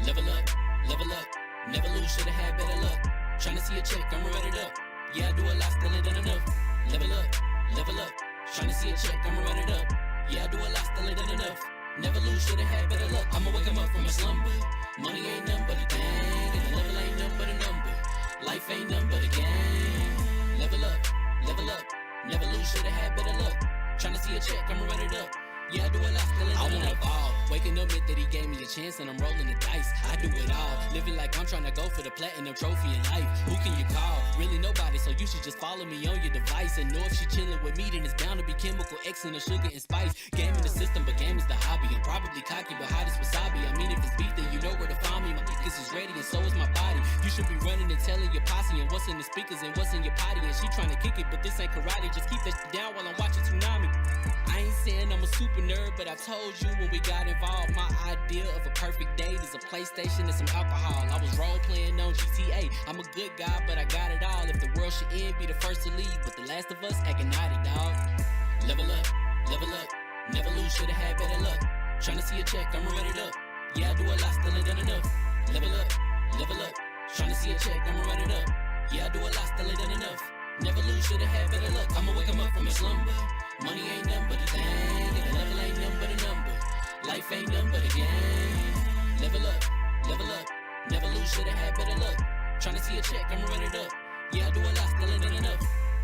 Level up, never lose, should've had better luck. Tryna see a check, I'ma run it up. Yeah, I do a lot, still ain't done enough. Level up, tryna see a check, I'ma run it up. Yeah, I do a lot, still ain't done enough. Never lose, should've had better luck. I'ma wake 'em up from a slumber. Money ain't nothing but a thing, and the level ain't nothing but a number. Life ain't nothing but a game. Level up, never lose, should've had better luck. Tryna see a check, I'ma run it up. Yeah, I do a lot, still ain't done enough. I wanna ball. Waking up meant that he gave me a chance and I'm rolling the dice. I do it all. Living like I'm trying to go for the platinum trophy in life. Who can you call? Really nobody, so you should just follow me on your device. And know if she chilling with me, then it's bound to be chemical X and the sugar and spice. Game in the system, but game is the hobby. I'm probably cocky, but hot as wasabi. I mean, if it's beef, then you know where to find me. My niggas is ready and so is my body. You should be running and telling your posse and what's in the speakers and what's in your potty. And she trying to kick it, but this ain't karate. Just keep that shit down while I'm watching Tsunami. I ain't saying I'm a super nerd, but I told you when we got involved, my idea of a perfect date is a PlayStation and some alcohol. I was role playing on GTA. I'm a good guy, but I got it all. If the world should end, be the first to leave, but the last of us acting naughty, dog. Level up, never lose, should've had better luck. Tryna see a check, I'ma run it up. Yeah, I do a lot, still ain't done enough. Level up, tryna see a check, I'ma run it up. Yeah, I do a lot, still ain't done enough. Never lose, should've had better luck. I'ma wake 'em up from a slumber. Money ain't nothing but a thing, and the level ain't nothing but a number. Life ain't nothing but a game. Level up, never lose, should've had better luck. Tryna see a check, I'ma run it up. Yeah, I do a lot, still ain't done enough. Level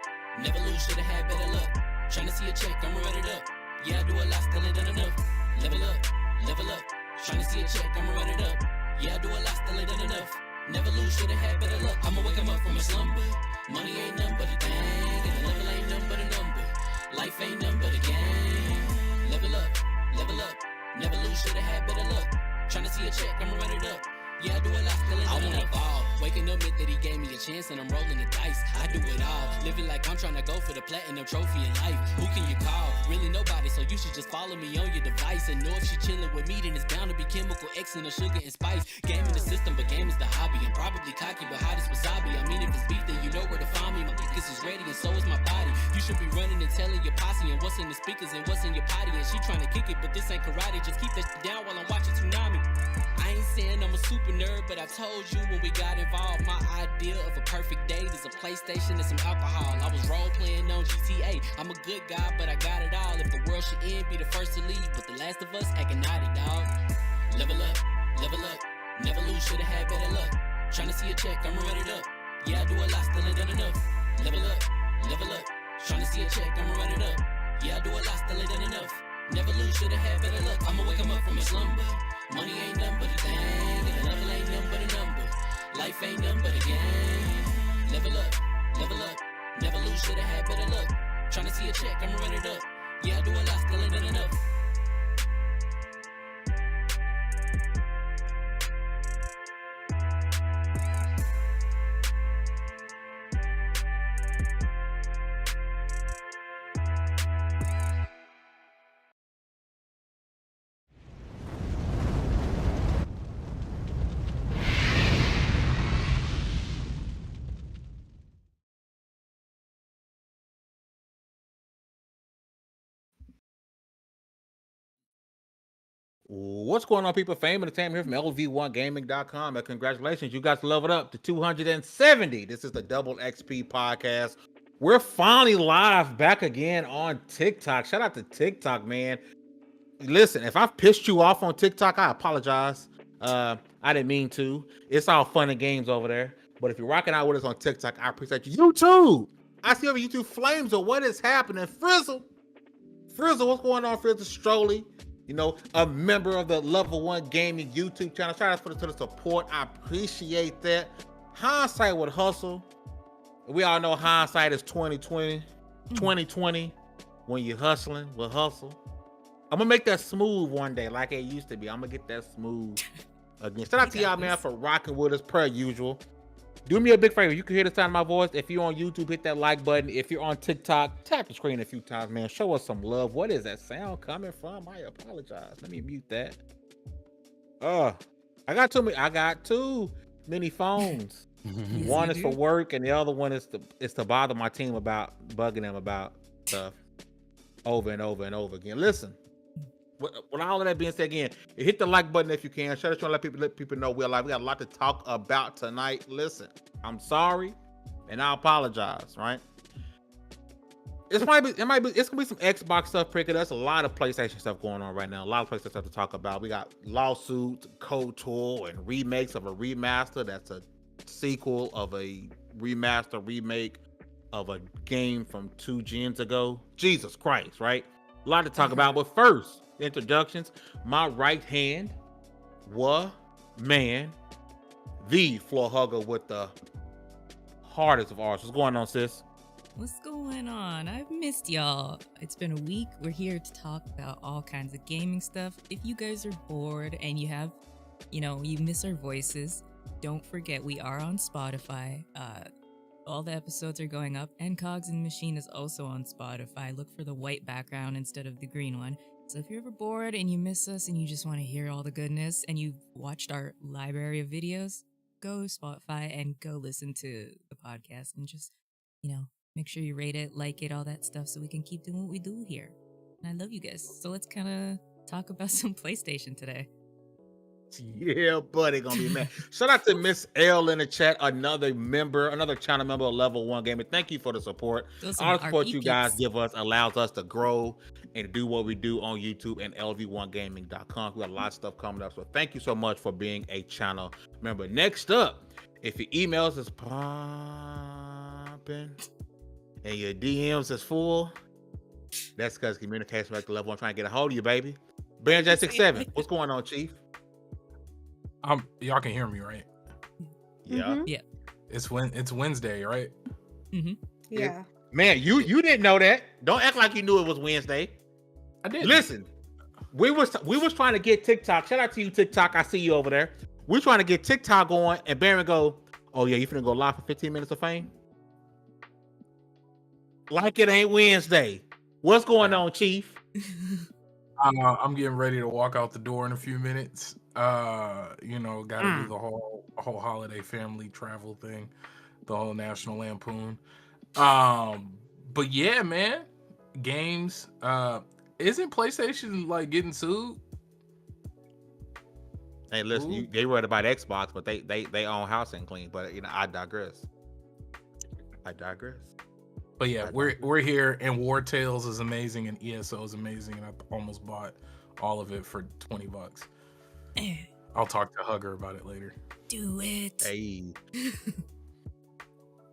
up, never lose, should've had better luck. Tryna see a check, I'ma run it up. Yeah, I do a lot, still ain't done enough. Level up, tryna see a check, I'ma run it up. Yeah, I do a lot, still ain't done enough. Never lose, should've had better luck. I'ma wake 'em up from a slumber. Money ain't nothing but a thing, and the level ain't nothing but a number. Life ain't nothing but a game. Level up, never lose, should've had better luck. Tryna see a check, I'ma run it up. Yeah, I do a lot, still ain't done enough. Ball. Waking up meant that he gave me a chance and I'm rolling the dice. I do it all. Living like I'm trying to go for the platinum trophy in life. Who can you call? Really nobody, so you should just follow me on your device. And know if she chilling with me, then it's bound to be chemical X and the sugar and spice. Game in the system, but game is the hobby. I'm probably cocky, but hot as wasabi. I mean, if it's beef, then you know where to find me. My niggas is ready and so is my body. You should be running and telling your posse and what's in the speakers and what's in your potty. And she trying to kick it, but this ain't karate. Just keep that shit down while I'm watching Tsunami. I ain't saying I'm a super nerd, but I told you when we got involved, my idea of a perfect date is a PlayStation and some alcohol. I was role playing on GTA. I'm a good guy, but I got it all. If the world should end, be the first to leave, but the last of us acting naughty, dog. Level up, never lose, should've had better luck. Tryna see a check, I'ma run it up. Yeah, I do a lot, still ain't done enough. Level up, tryna see a check, I'ma run it up. Yeah, I do a lot, still ain't done enough. Never lose, should've had better luck. I'ma wake 'em up from a slumber. Money ain't nothing but a thing, and the level ain't nothing but a number. Life ain't nothing but a game. Level up, never lose, should've had better luck. Tryna see a check, I'ma run it up. Yeah, I do a lot, still ain't done enough. What's going on, people? Fame Entertainment here from LV1Gaming.com. And congratulations, you guys leveled up to 270. This is the Double XP podcast. We're finally live back again on TikTok. Shout out to TikTok, man. Listen, if I've pissed you off on TikTok, I apologize. I didn't mean to. It's all fun and games over there. But if you're rocking out with us on TikTok, I appreciate you. YouTube! I see over YouTube Flames of what is happening. Frizzle, what's going on, Frizzle? Strolly, you know, a member of the Level 1 Gaming YouTube channel. Shout out to the support. I appreciate that. Hindsight with hustle. We all know hindsight is 2020. 2020, when you're hustling with hustle. I'm gonna make that smooth one day like it used to be. I'm gonna get that smooth. Again, shout out to You got y'all, man, this. for rocking with us per usual. Do me a big favor. You can hear the sound of my voice. If you're on YouTube, hit that like button. If you're on TikTok, tap the screen a few times, man. Show us some love. What is that sound coming from? I apologize. Let me mute that. I got too many phones. Yes, One you is for do. work, and the other one is to bother my team about bugging them about stuff over and over and over again. Listen, with all of that being said, again, hit the like button if you can. Share the show, let people know we're live. We got a lot to talk about tonight. Listen, I'm sorry, and I apologize. Right? It's gonna be some Xbox stuff pricking us. A lot of PlayStation stuff going on right now. A lot of PlayStation stuff to talk about. We got lawsuits, KOTOR, and remakes of a remaster. That's a sequel of a remake of a game from 2 gens ago. Jesus Christ, right? A lot to talk about. But first, introductions. My right hand, the floor hugger with the hardest of ours. What's going on, sis? What's going on? I've missed y'all. It's been a week. We're here to talk about all kinds of gaming stuff. If you guys are bored and you miss our voices, don't forget we are on Spotify. All the episodes are going up, and Cogs and Machine is also on Spotify. Look for the white background instead of the green one. So if you're ever bored and you miss us and you just want to hear all the goodness and you've watched our library of videos, go Spotify and go listen to the podcast and just, make sure you rate it, like it, all that stuff so we can keep doing what we do here. And I love you guys. So let's kind of talk about some PlayStation today. Yeah, buddy, gonna be mad. Shout out to Miss L in the chat, another channel member of Level 1 Gaming. Thank you for the support. All the support you guys give us allows us to grow and do what we do on YouTube and LV1Gaming.com. We got a lot of stuff coming up, so thank you so much for being a channel member. Next up, if your emails is popping and your DMs is full, that's because communication back to Level 1 trying to get a hold of you, baby. BJ67, what's going on, Chief? Y'all can hear me, right? Yeah. Mm-hmm. Yeah. It's Wednesday, right? Mm-hmm. Yeah. Man, you didn't know that. Don't act like you knew it was Wednesday. I did. Listen, we was trying to get TikTok. Shout out to you, TikTok. I see you over there. We're trying to get TikTok going, and Baron go, "Oh yeah, you finna go live for 15 minutes of fame?" Like it ain't Wednesday. What's going on, Chief? I'm getting ready to walk out the door in a few minutes. Gotta do the whole holiday family travel thing, the whole National Lampoon. But yeah, man, games. Isn't PlayStation like getting sued? Hey, listen, they worried about Xbox, but they own house and clean. But I digress. But yeah, we're here, and War Tales is amazing, and ESO is amazing, and I almost bought all of it for $20. I'll talk to Hugger about it later. Do it. Hey.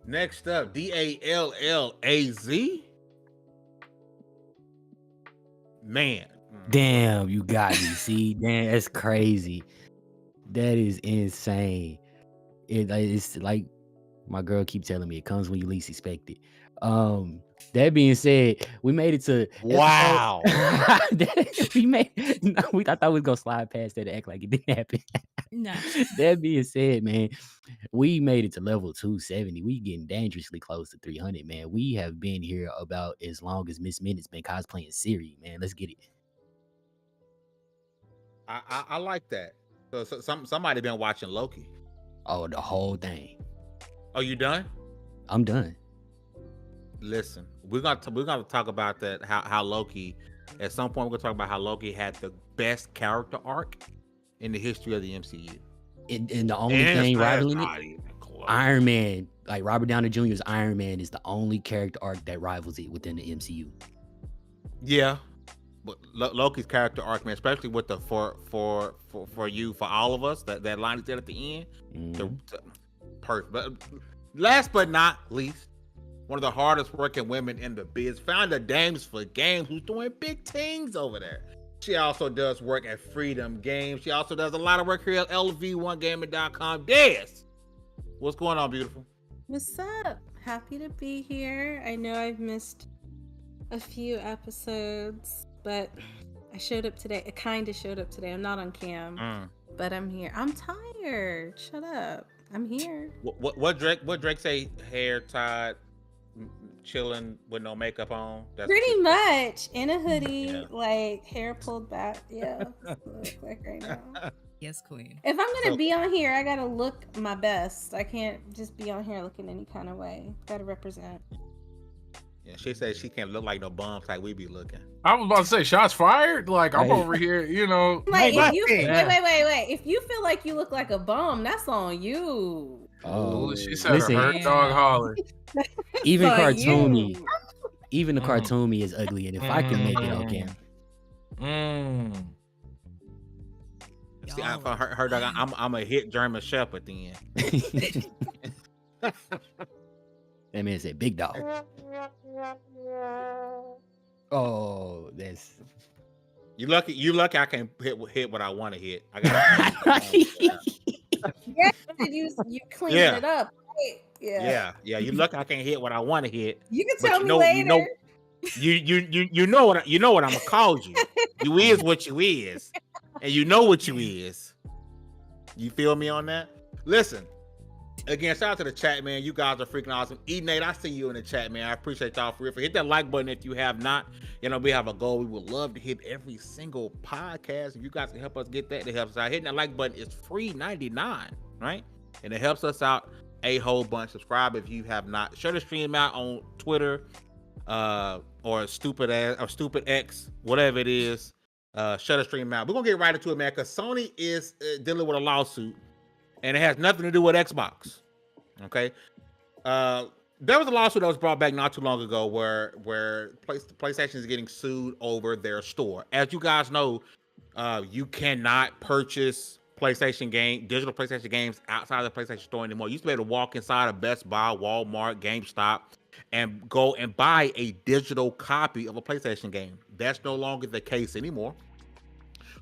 Next up, DALLAZ. Man. Damn, you got me. See, damn, that's crazy. That is insane. It's like my girl keep telling me, it comes when you least expect it. That being said, we made it to wow. We thought we was gonna slide past that and act like it didn't happen. Nah. That being said, man, we made it to level 270. We getting dangerously close to 300, man. We have been here about as long as Miss Minutes been cosplaying Siri, man. Let's get it. I like that. So somebody been watching Loki. Oh, the whole thing. Oh, you done? I'm done. Listen, we're gonna talk about that. How Loki, at some point, we're gonna talk about how Loki had the best character arc in the history of the MCU. And the only thing rivaling it, Iron Man, like Robert Downey Jr.'s Iron Man, is the only character arc that rivals it within the MCU. Yeah, but Loki's character arc, man, especially with the for all of us, that line he said at the end, perfect. But last but not least, one of the hardest working women in the biz, found the Dames for Games, who's doing big things over there. She also does work at Freedom Games. She also does a lot of work here at LV1Gaming.com. Des, what's going on, beautiful? What's up? Happy to be here. I know I've missed a few episodes, but I showed up today. I kind of showed up today. I'm not on cam. but I'm here. I'm tired. Shut up. I'm here. What Drake say? Hair tied, chilling with no makeup on. That's what Pretty you. much in a hoodie, Yeah. like hair pulled back. Yeah, that's what I look like right now. Yes, queen. If I'm gonna So be on here, I gotta look my best. I can't just be on here looking any kind of way. Gotta represent. yeah, she said she can't look like no bums like we be looking. I was about to say shots fired. Like I'm Right. over here, you know. Like if you Yeah. wait. If you feel like you look like a bum, that's on you. Oh, she said listen, a hurt dog holler. even On cartoony, you. even the Mm. cartoon me is ugly, and if I can make it on camera, See, Y'all for are her dog, wild. I'm a hit German Shepherd then. that man said big dog. Oh, that's You lucky I can't hit what I want to hit. I got Yeah, you cleaning Yeah. it up, right? Yeah. yeah. You lucky I can't hit what I want to hit. You can But tell you me know, later. you know what I'm gonna call you. You is what you is, and you know what you is. You feel me on that? Listen, again, shout out to the chat, man. You guys are freaking awesome. Nate, I see you in the chat, man. I appreciate y'all for real. Hit that like button if you have not. You know, we have a goal. We would love to hit every single podcast. If you guys can help us get that, it helps us out. Hitting that like button is free 99, right? And it helps us out a whole bunch. Subscribe if you have not. Share the stream out on Twitter, or stupid X, whatever it is. Shut the stream out. We're gonna get right into it, man, because Sony is dealing with a lawsuit, and it has nothing to do with Xbox. Okay. There was a lawsuit that was brought back not too long ago where PlayStation is getting sued over their store. As you guys know, you cannot purchase digital PlayStation games outside of the PlayStation Store anymore. You used to be able to walk inside of Best Buy, Walmart, GameStop, and go and buy a digital copy of a PlayStation game. That's no longer the case anymore.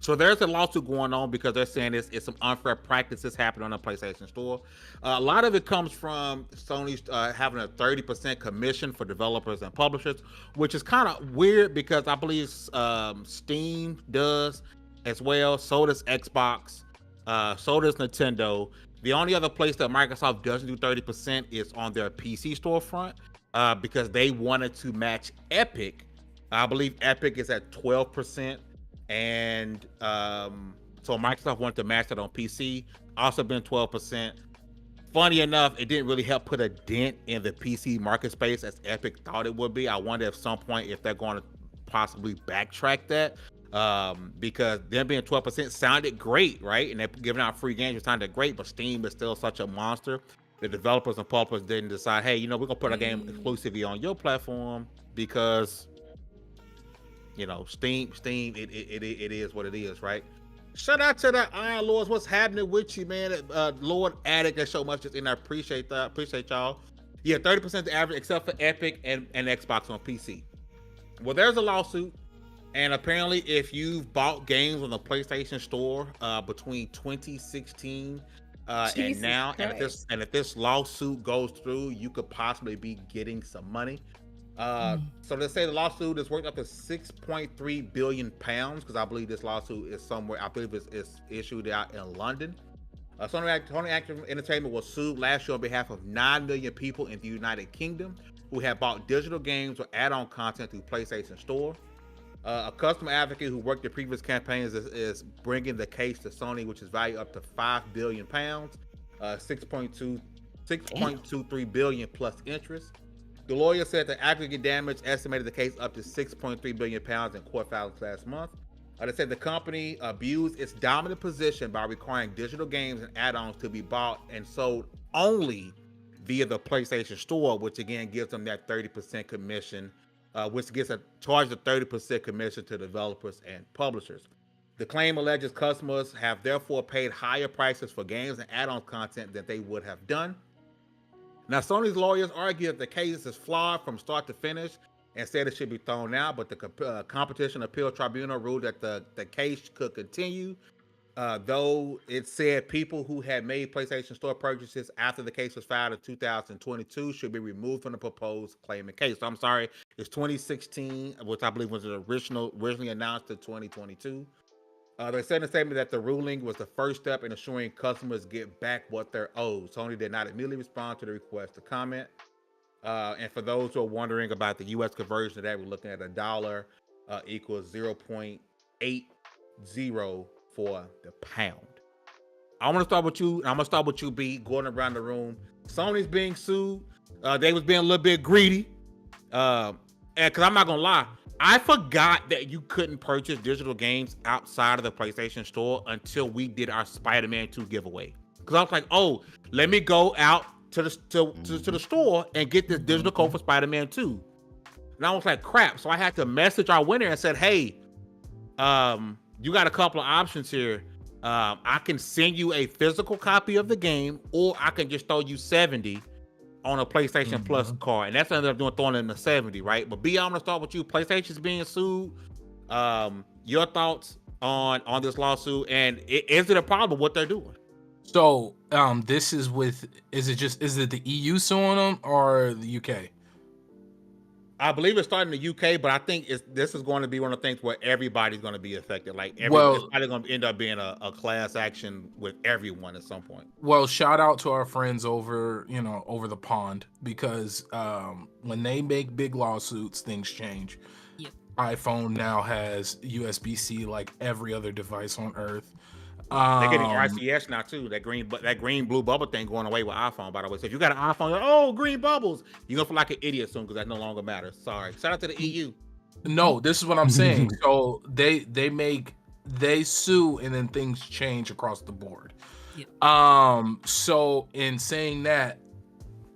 So there's a lawsuit going on because they're saying it's some unfair practices happening on the PlayStation Store. A lot of it comes from Sony's having a 30% commission for developers and publishers, which is kind of weird because I believe Steam does as well. So does Xbox. So does Nintendo. The only other place that Microsoft doesn't do 30% is on their PC storefront because they wanted to match Epic. I believe Epic is at 12%. And so Microsoft wanted to match that on PC, also been 12%. Funny enough, it didn't really help put a dent in the PC market space as Epic thought it would be. I wonder at some point if they're going to possibly backtrack that, because them being 12% sounded great, right? And they're giving out free games, it sounded great, but Steam is still such a monster. The developers and publishers didn't decide, hey, we're gonna put our game exclusively on your platform because Steam, it is what it is, right? Shout out to the Iron Lords. What's happening with you, man? Lord Addict, that show much just in there. Appreciate that. Appreciate y'all. Yeah, 30% the average, except for Epic and Xbox on PC. Well, there's a lawsuit, and apparently, if you've bought games on the PlayStation Store between 2016 and now, and if this lawsuit goes through, you could possibly be getting some money. So they say the lawsuit is worth up to 6.3 billion pounds because I believe this lawsuit is somewhere. I believe it's issued out in London. Sony Active Entertainment was sued last year on behalf of 9 million people in the United Kingdom who have bought digital games or add-on content through PlayStation Store. A customer advocate who worked in previous campaigns is bringing the case to Sony, which is valued up to 5 billion pounds, 6.23 billion plus interest. The lawyer said the aggregate damage estimated the case up to 6.3 billion pounds in court filings last month. They said the company abused its dominant position by requiring digital games and add-ons to be bought and sold only via the PlayStation Store, which again gives them that 30% commission, which gets charged a 30% commission to developers and publishers. The claim alleges customers have therefore paid higher prices for games and add-on content than they would have done. Now, Sony's lawyers argue that the case is flawed from start to finish and said it should be thrown out, but the Competition Appeal Tribunal ruled that the case could continue, though it said people who had made PlayStation Store purchases after the case was filed in 2022 should be removed from the proposed claimant case. So I'm sorry, it's 2016, which I believe was originally announced in 2022. They said in a statement that the ruling was the first step in ensuring customers get back what they're owed. Sony did not immediately respond to the request to comment. And for those who are wondering about the U.S. conversion of that, we're looking at $1 equals 0.80 for the pound. I want to start with you. I'm gonna start with you, B. Going around the room. Sony's being sued. They was being a little bit greedy. And because I'm not gonna lie, I forgot that you couldn't purchase digital games outside of the PlayStation Store until we did our Spider-Man 2 giveaway. Because I was like, oh, let me go out to the store and get this digital code for Spider-Man 2. And I was like, crap. So I had to message our winner and said, hey, you got a couple of options here. I can send you a physical copy of the game, or I can just throw you 70 on a PlayStation Plus card. And that's what I ended up throwing in the 70, right? But B, I'm gonna start with you. PlayStation's being sued. Your thoughts on this lawsuit, and is it a problem what they're doing? So this is is it the EU suing them or the UK? I believe it's starting in the UK, but I think this is going to be one of the things where everybody's going to be affected. Like it's probably going to end up being a class action with everyone at some point. Well, shout out to our friends over the pond, because when they make big lawsuits, things change. Yep. iPhone now has USB-C like every other device on Earth. They're getting RCS now too. That green blue bubble thing going away with iPhone, by the way. So if you got an iPhone, you're like, oh, green bubbles, you're gonna feel like an idiot soon because that no longer matters. Sorry. Shout out to the EU. No, this is what I'm saying. So they sue and then things change across the board. Yeah. So in saying that,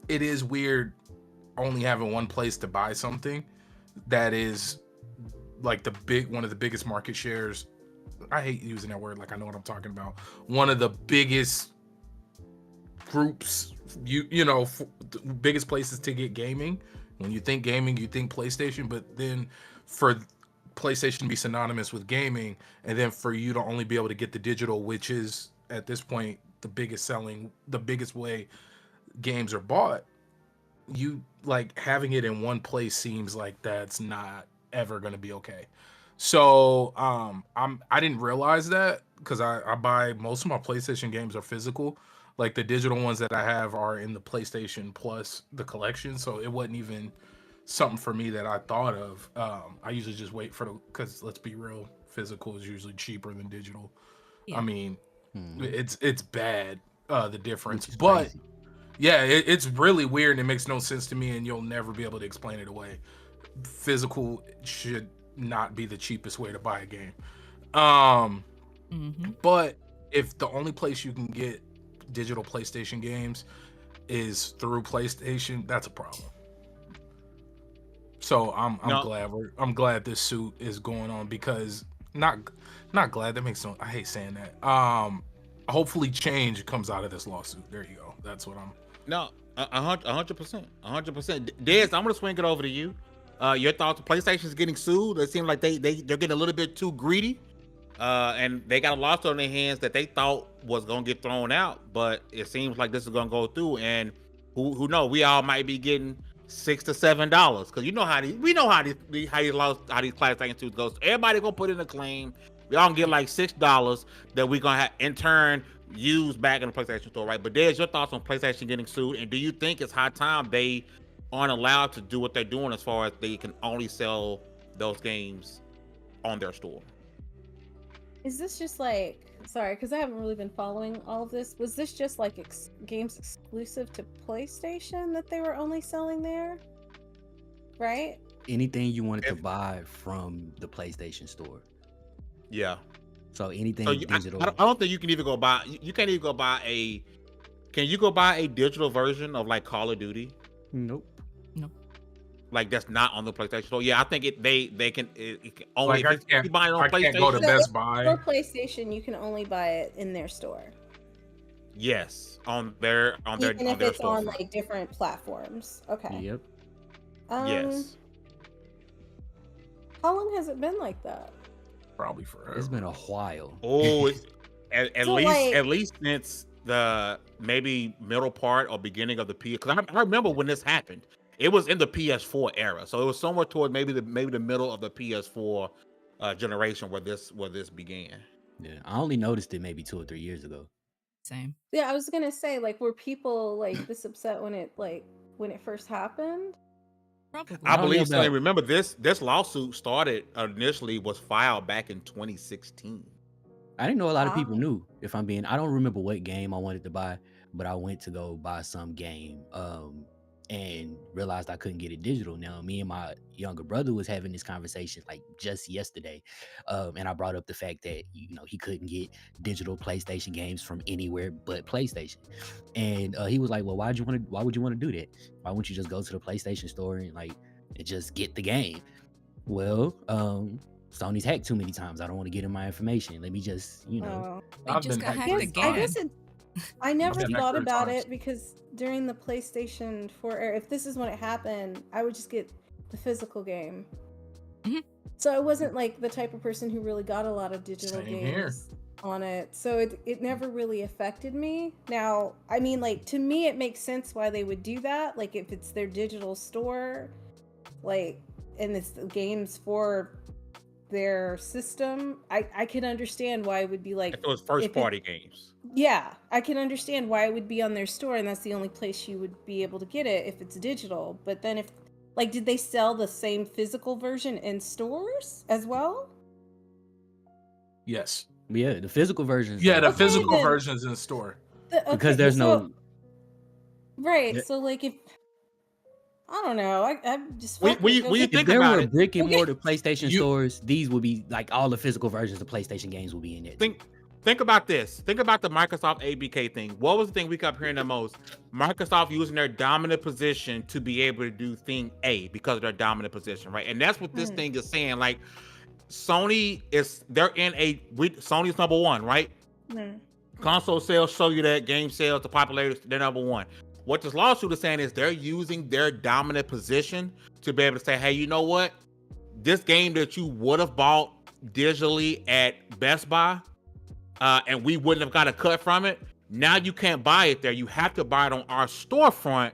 it is weird only having one place to buy something that is like one of the biggest market shares. I hate using that word, like I know what I'm talking about. One of the biggest groups, biggest places to get gaming. When you think gaming, you think PlayStation, but then for PlayStation to be synonymous with gaming, and then for you to only be able to get the digital, which is at this point the biggest way games are bought, you like having it in one place seems like that's not ever going to be okay. So I didn't realize that, because I buy most of my PlayStation games are physical. Like the digital ones that I have are in the PlayStation Plus, the collection. So it wasn't even something for me that I thought of. I usually just wait because let's be real, physical is usually cheaper than digital. Yeah. I mean, it's bad, the difference, but crazy. Yeah, it's really weird and it makes no sense to me, and you'll never be able to explain it away. Physical should not be the cheapest way to buy a game. But if the only place you can get digital PlayStation games is through PlayStation, that's a problem. So I'm glad this suit is going on, because not glad, that makes no, I hate saying that. Hopefully change comes out of this lawsuit. There you go. That's what I'm. No, 100%. Des, I'm gonna swing it over to you. Your thoughts? PlayStation's getting sued. It seems like they're getting a little bit too greedy, and they got a lawsuit on their hands that they thought was gonna get thrown out, but it seems like this is gonna go through. And who knows? We all might be getting $6 to $7, because you know how these class action suits goes. Everybody gonna put in a claim. We all gonna get like $6 that we gonna have in turn used back in the PlayStation Store, right? But there's your thoughts on PlayStation getting sued, and do you think it's high time they aren't allowed to do what they're doing as far as they can only sell those games on their store? Is this just like, sorry, because I haven't really been following all of this. Was this just like games exclusive to PlayStation that they were only selling there? Right? Anything you wanted to buy from the PlayStation Store. Yeah. So anything digital. I don't think you can even go buy. You can't even go buy a. Can you go buy a digital version of like Call of Duty? Nope. No. Like that's not on the PlayStation Store. Yeah, I think they can only like if you buy it on PlayStation. Can't go to Best Buy. For PlayStation, you can only buy it in their store. Yes, on their Even if it's store. on like different platforms. Okay. Yep. Yes. How long has it been like that? Probably forever. It's been a while. Oh, it's at So, least since the maybe middle part or beginning of the PS. Because I remember when this happened, it was in the PS4 era, so it was somewhere toward maybe the middle of the PS4 generation where this began. Yeah, I only noticed it maybe 2 or 3 years ago. Same. Yeah, I was gonna say, like, were people like this upset when it first happened? Probably. I Not only believe so. about Remember, this lawsuit started initially was filed back in 2016. I didn't know a lot of people Ah, knew. If I'm being, I don't remember what game I wanted to buy, but I went to go buy some game, and realized I couldn't get it digital. Now, me and my younger brother was having this conversation like just yesterday, and I brought up the fact that he couldn't get digital PlayStation games from anywhere but PlayStation, and he was like, "Well, why would you want to do that? Why wouldn't you just go to the PlayStation store and just get the game?" Well, Sony's hacked too many times. I don't want to get in my information. Let me just, oh. They I've just been got hacked hacked three I again. guess times. I never been hacked thought 3 about times. it because during the PlayStation 4 era, if this is when it happened, I would just get the physical game. Mhm. So I wasn't like the type of person who really got a lot of digital Same here. games on it. So it never really affected me. Now, I mean, like, to me, it makes sense why they would do that. Like, if it's their digital store, like, and it's the games for their system, I can understand why it would be like, If it was first if it, party games. yeah, I can understand why it would be on their store, and that's the only place you would be able to get it if it's digital. But then if, like, did they sell the same physical version in stores as well? Yes. yeah, the physical versions Yeah, are the Okay, physical then. versions in store. because Okay, there's so no. right, Yeah, so like if I don't know, I just When fuck it, go you get if think there about were it, brick and okay. mortar PlayStation You stores, these would be like all the physical versions of PlayStation games will be in there too. think about this. Think about the Microsoft ABK thing. What was the thing we kept hearing the most? Microsoft using their dominant position to be able to do thing A because of their dominant position, right? And that's what this Mm, thing is saying. Like, Sony's number one, right? mm, Console sales show you that, game sales, the popularity, they're number one. What this lawsuit is saying is they're using their dominant position to be able to say, hey, you know what? This game that you would have bought digitally at Best Buy, and we wouldn't have got a cut from it, now you can't buy it there. You have to buy it on our storefront,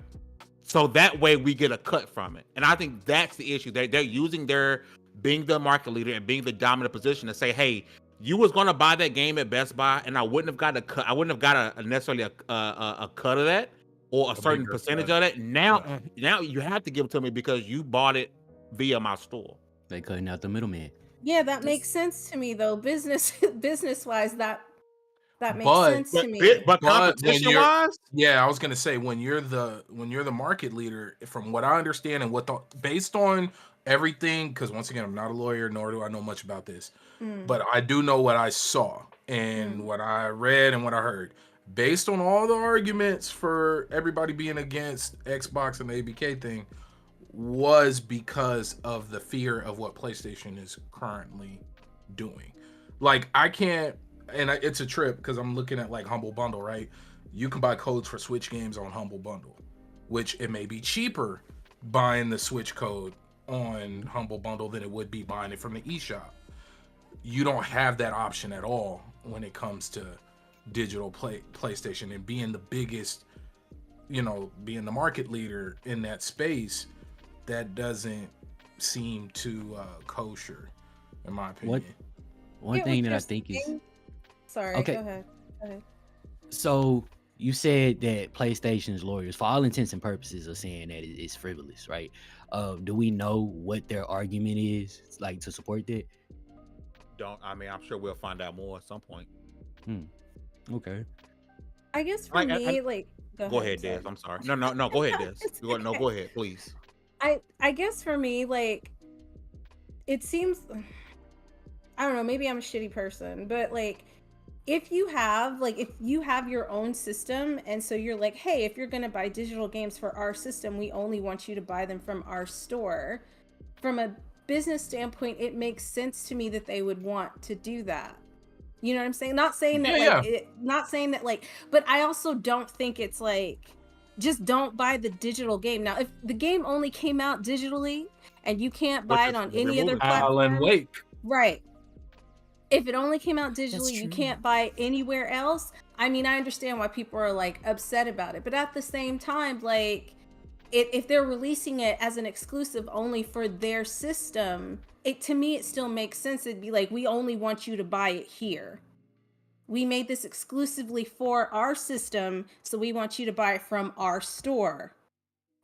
so that way we get a cut from it. And I think that's the issue. They're using their being the market leader and being the dominant position to say, hey, you was gonna buy that game at Best Buy, and I wouldn't have got a cut. I wouldn't have got necessarily a cut of that or a a certain bigger percentage cut. of that. Now you have to give it to me because you bought it via my store. They cutting out the middleman. yeah, that makes This sense to me though. Business wise, that makes But sense to me. But when competition you're wise, yeah, I was gonna say when you're the market leader, from what I understand and based on everything, because once again I'm not a lawyer, nor do I know much about this, Mm, but I do know what I saw and mm, what I read and what I heard. Based on all the arguments for everybody being against Xbox and the ABK thing, was because of the fear of what PlayStation is currently doing. Like, I can't, and it's a trip because I'm looking at like Humble Bundle, right? You can buy codes for Switch games on Humble Bundle, which it may be cheaper buying the Switch code on Humble Bundle than it would be buying it from the eShop. You don't have that option at all when it comes to digital PlayStation, and being the biggest, being the market leader in that space. That doesn't seem too kosher, in my opinion. One get thing what that you're I think is saying. Sorry, okay. go ahead. Go ahead. So you said that PlayStation's lawyers, for all intents and purposes, are saying that it's frivolous, right? Do we know what their argument is, like, to support that? I'm sure we'll find out more at some point. Okay. I guess for Like, me, like, go ahead, Des. sorry. I'm sorry. No, go ahead, Des. It's No, okay. go ahead, please. I guess for me, like, it seems, I don't know, maybe I'm a shitty person, but like, if you have your own system, and so you're like, hey, if you're gonna buy digital games for our system, we only want you to buy them from our store. From a business standpoint, it makes sense to me that they would want to do that. You know what I'm saying? Not saying that but I also don't think it's like, just don't buy the digital game. Now, if the game only came out digitally and you can't Which buy is it on what they're any other moving to. Alan platform, Wake. right? If it only came out digitally, you true. can't buy it anywhere else. I mean, I understand why people are like upset about it, but at the same time, like, if they're releasing it as an exclusive only for their system, to me it still makes sense. It'd be like, we only want you to buy it here. we made this exclusively for our system, so we want you to buy it from our store.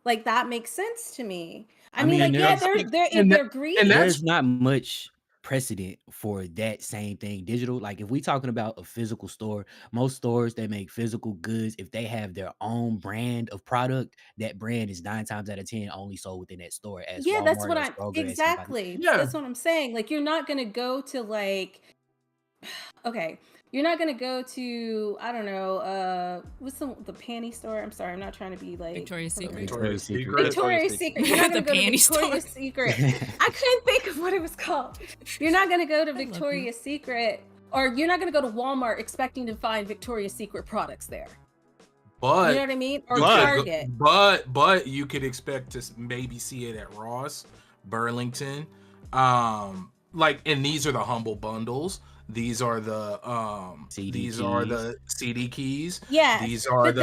Like, that makes sense to me. I I mean, mean, like, yeah, there's they're and they're that, greedy. and there's that's not much precedent for that same thing digital. Like if we talking about a physical store, most stores that make physical goods, if they have their own brand of product, that brand is 9 times out of 10 only sold within that store, as Yeah, that's Walmart, what as I'm Kroger, as anybody. exactly. yeah. That's what I'm saying. Like, you're not gonna go to like okay, you're not gonna go to, I don't know, what's the panty store? I'm sorry, I'm not trying to be like Victoria's Secret. Victoria's Victoria's Secret. Victoria's Secret. You're not The gonna go to panty store. Victoria's Secret. I couldn't think of what it was called. You're not gonna go to love you. Victoria's Secret, or you're not gonna go to Walmart expecting to find Victoria's Secret products there. But You know what I mean? Or you could go- Target. but you could expect to maybe see it at Ross, Burlington, like, and these are the humble bundles. These are the CD are keys. the CD keys. Yes. These are But the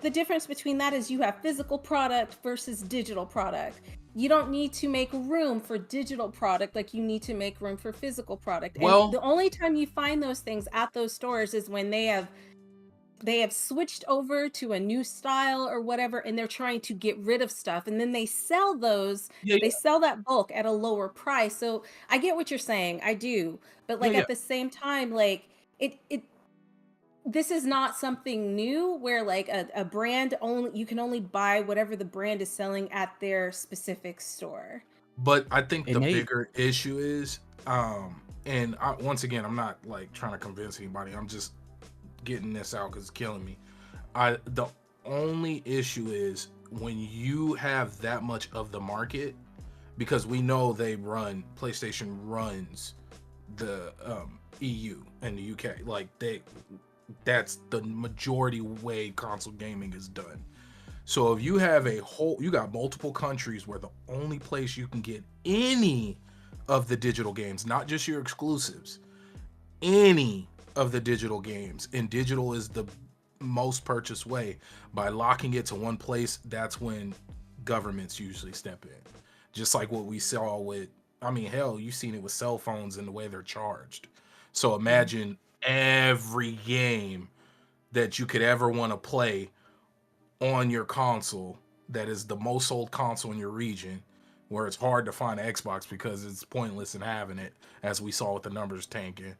the difference between that is you have physical product versus digital product. You don't need to make room for digital product like you need to make room for physical product. And Well- the only time you find those things at those stores is when they have switched over to a new style or whatever, and they're trying to get rid of stuff, and then they sell those. Yeah, They sell that bulk at a lower price. So I get what you're saying, I do, but like Yeah, at the same time, like it this is not something new where like a brand only, you can only buy whatever the brand is selling at their specific store. But I think And the they- bigger issue is, and once again, I'm not like trying to convince anybody. I'm just getting this out because it's killing me. The only issue is when you have that much of the market, because we know PlayStation runs the EU and the UK. Like that's the majority way console gaming is done. So if you have you got multiple countries where the only place you can get any of the digital games, not just your exclusives, any of the digital games, and digital is the most purchased way, by locking it to one place, that's when governments usually step in. Just like what we saw with, I mean, hell, you've seen it with cell phones and the way they're charged. So imagine every game that you could ever want to play on your console that is the most sold console in your region, where it's hard to find an Xbox because it's pointless in having it, as we saw with the numbers tanking.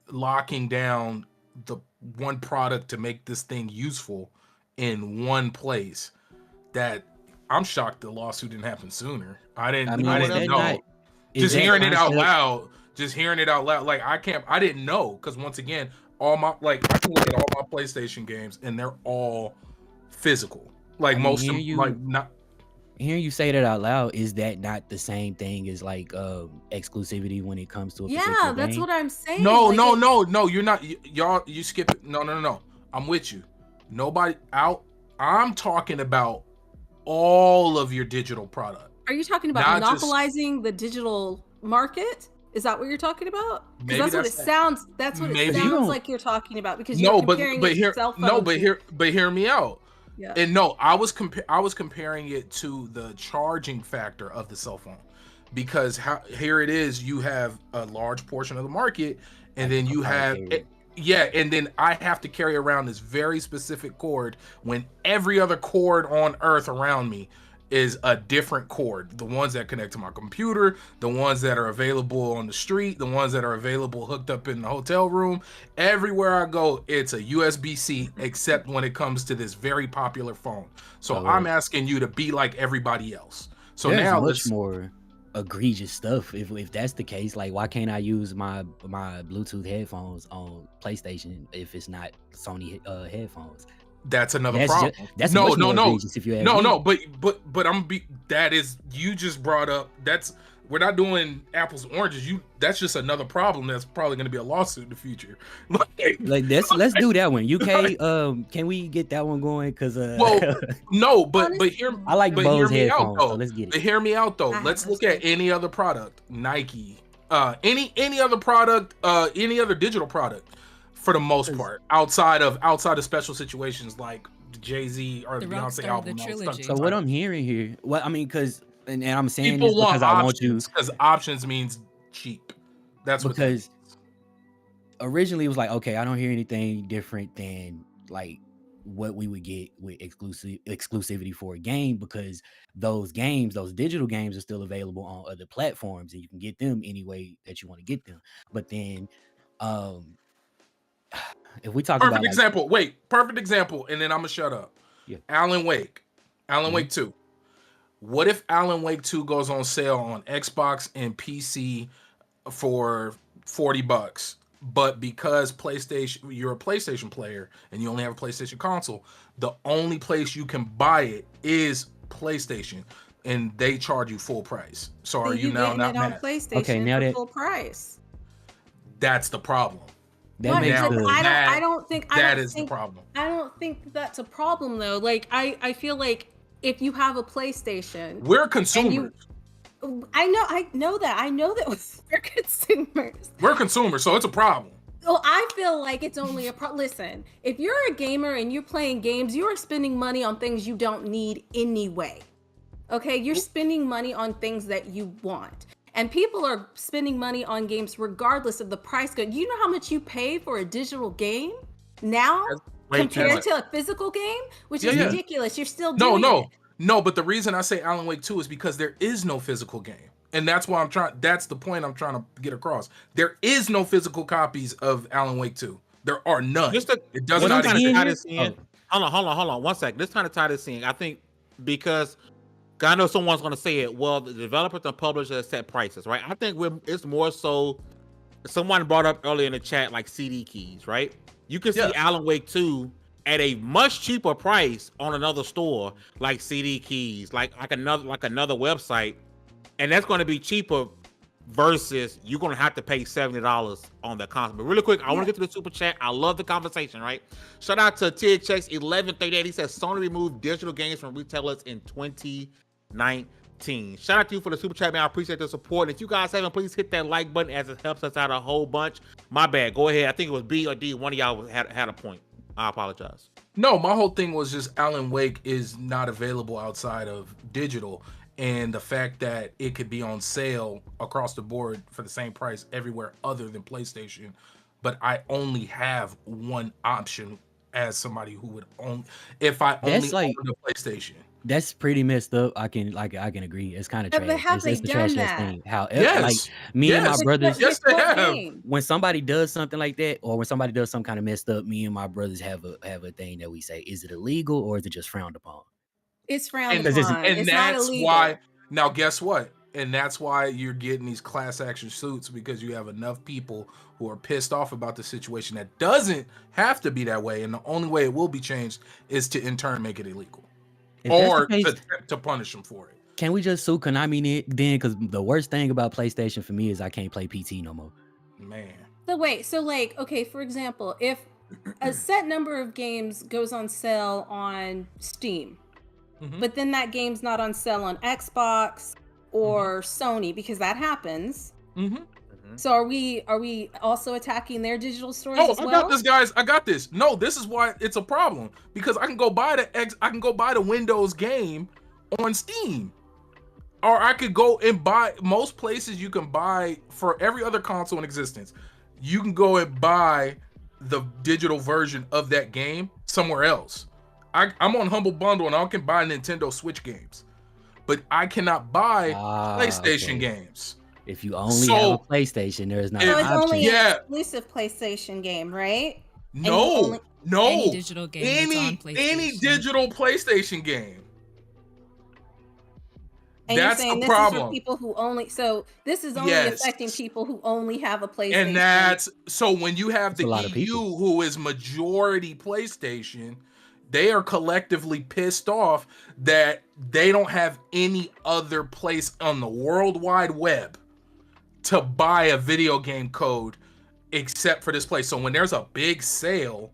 Locking down the one product to make this thing useful in one place, that I'm shocked the lawsuit didn't happen sooner. I didn't know. Just hearing it out loud, like I didn't know, because once again, I can look at all my PlayStation games and they're all physical. Like most of them, like not. Hearing you say that out loud, is that not the same thing as like exclusivity when it comes to a particular That's game? what I'm saying. No, Like, no, you're not. Y'all, you skip it. No. I'm with you. Nobody out. I'm talking about all of your digital product. Are you talking about Not just- monopolizing the digital market? Is that what you're talking about? Maybe Because that's what it sounds. That's what it sounds like you're talking about. Because you're comparing it to cell phones. Hear me out. Yeah. And no, I was comparing it to the charging factor of the cell phone, because here it is, you have a large portion of the market, and then you have and then I have to carry around this very specific cord when every other cord on earth around me is a different cord. The ones that connect to my computer, the ones that are available on the street, the ones that are available hooked up in the hotel room. Everywhere I go, it's a USB-C, except when it comes to this very popular phone. So I'm asking you to be like everybody else. So There's now much more egregious stuff. If that's the case, like why can't I use my Bluetooth headphones on PlayStation if it's not Sony headphones? That's another problem. That's much more egregious if you ask me. But that is, you just brought up, we're not doing apples and oranges. That's just another problem that's probably going to be a lawsuit in the future. Like let's do that one. UK, can we get that one going? Because no, but I like but Bose hear me headphones, out though. so let's get it. But hear me out though. Let's look at any other product, Nike, any other product, any other digital product, for the most part, outside of special situations like the Jay-Z or the Beyonce album. The Trilogy. So what I'm hearing here, and I'm saying people this want because I want you. options, because options means cheap. That's what that because originally it was like, okay, I don't hear anything different than like what we would get with exclusivity for a game, because those digital games are still available on other platforms and you can get them any way that you want to get them. But then um if we talk perfect about like, example. Wait, perfect example, and then I'm gonna shut up. yeah, Alan Wake. Alan Mhm. Wake 2. What if Alan Wake 2 goes on sale on Xbox and PC for $40? But because you're a PlayStation player and you only have a PlayStation console, the only place you can buy it is PlayStation, and they charge you full price. So are Then you now getting not it on mad? PlayStation now for that full price. That's the problem. that What? makes Now But the I don't think that is the problem. I don't think that's a problem though. Like I feel like if you have a PlayStation, We're consumers. I know that we're consumers. We're consumers, so it's a problem. Well, I feel like it's only listen, if you're a gamer and you're playing games, you are spending money on things you don't need anyway. Okay, you're spending money on things that you want. And people are spending money on games regardless of the price. You know how much you pay for a digital game now compared to a physical game, which is ridiculous. You're still doing it. No, but the reason I say Alan Wake 2 is because there is no physical game. And that's why that's the point I'm trying to get across. There is no physical copies of Alan Wake 2. There are none. It does not exist. Hold on 1 second. This kind of tie this in. I think because I know someone's going to say it. Well, the developers and publishers set prices, right? I think it's more so. Someone brought up earlier in the chat like CD keys, right? You can see Alan Wake 2 at a much cheaper price on another store, like CD keys, like another website, and that's going to be cheaper versus you're going to have to pay $70 on the console. But really quick, I want to get to the super chat. I love the conversation, right? Shout out to THX1138. He says Sony removed digital games from retailers in 2019. Shout out to you for the super chat, man. I appreciate the support. If you guys haven't, please hit that like button as it helps us out a whole bunch. My bad. Go ahead. I think it was B or D. One of y'all had a point. I apologize. No, my whole thing was just Alan Wake is not available outside of digital, and the fact that it could be on sale across the board for the same price everywhere other than PlayStation, but I only have one option as somebody who would own if I only own the PlayStation. That's pretty messed up. I can agree. It's kind of trash. But have they it's the done trash that? thing. However, like me and my brothers, they have. When somebody does something like that, or when somebody does some kind of messed up, me and my brothers have a thing that we say: is it illegal or is it just frowned upon? It's frowned upon. And it's that's not illegal. why. Now, guess what? And that's why you're getting these class action suits, because you have enough people who are pissed off about the situation that doesn't have to be that way, and the only way it will be changed is to in turn make it illegal. Or to punish them for it. Can we just sue Konami then? Because the worst thing about PlayStation for me is I can't play PT no more. Man. So wait, okay, for example, if a set number of games goes on sale on Steam, but then that game's not on sale on Xbox or Sony, because that happens. So are we also attacking their digital stores as well? I got this, guys. I got this. No, this is why it's a problem, because I can go buy the Windows game on Steam, or I could go and buy. Most places you can buy for every other console in existence, you can go and buy the digital version of that game somewhere else. I'm on Humble Bundle and I can buy Nintendo Switch games, but I cannot buy PlayStation games. If you only have a PlayStation, there is not so an it's option. only an exclusive PlayStation game, right? No. Any digital game that's on PlayStation. Any digital PlayStation game. And that's you're saying the this problem. is for people who only, so this is only affecting people who only have a PlayStation. And that's, so when you have the EU who is majority PlayStation, they are collectively pissed off that they don't have any other place on the World Wide Web to buy a video game code except for this place. So when there's a big sale,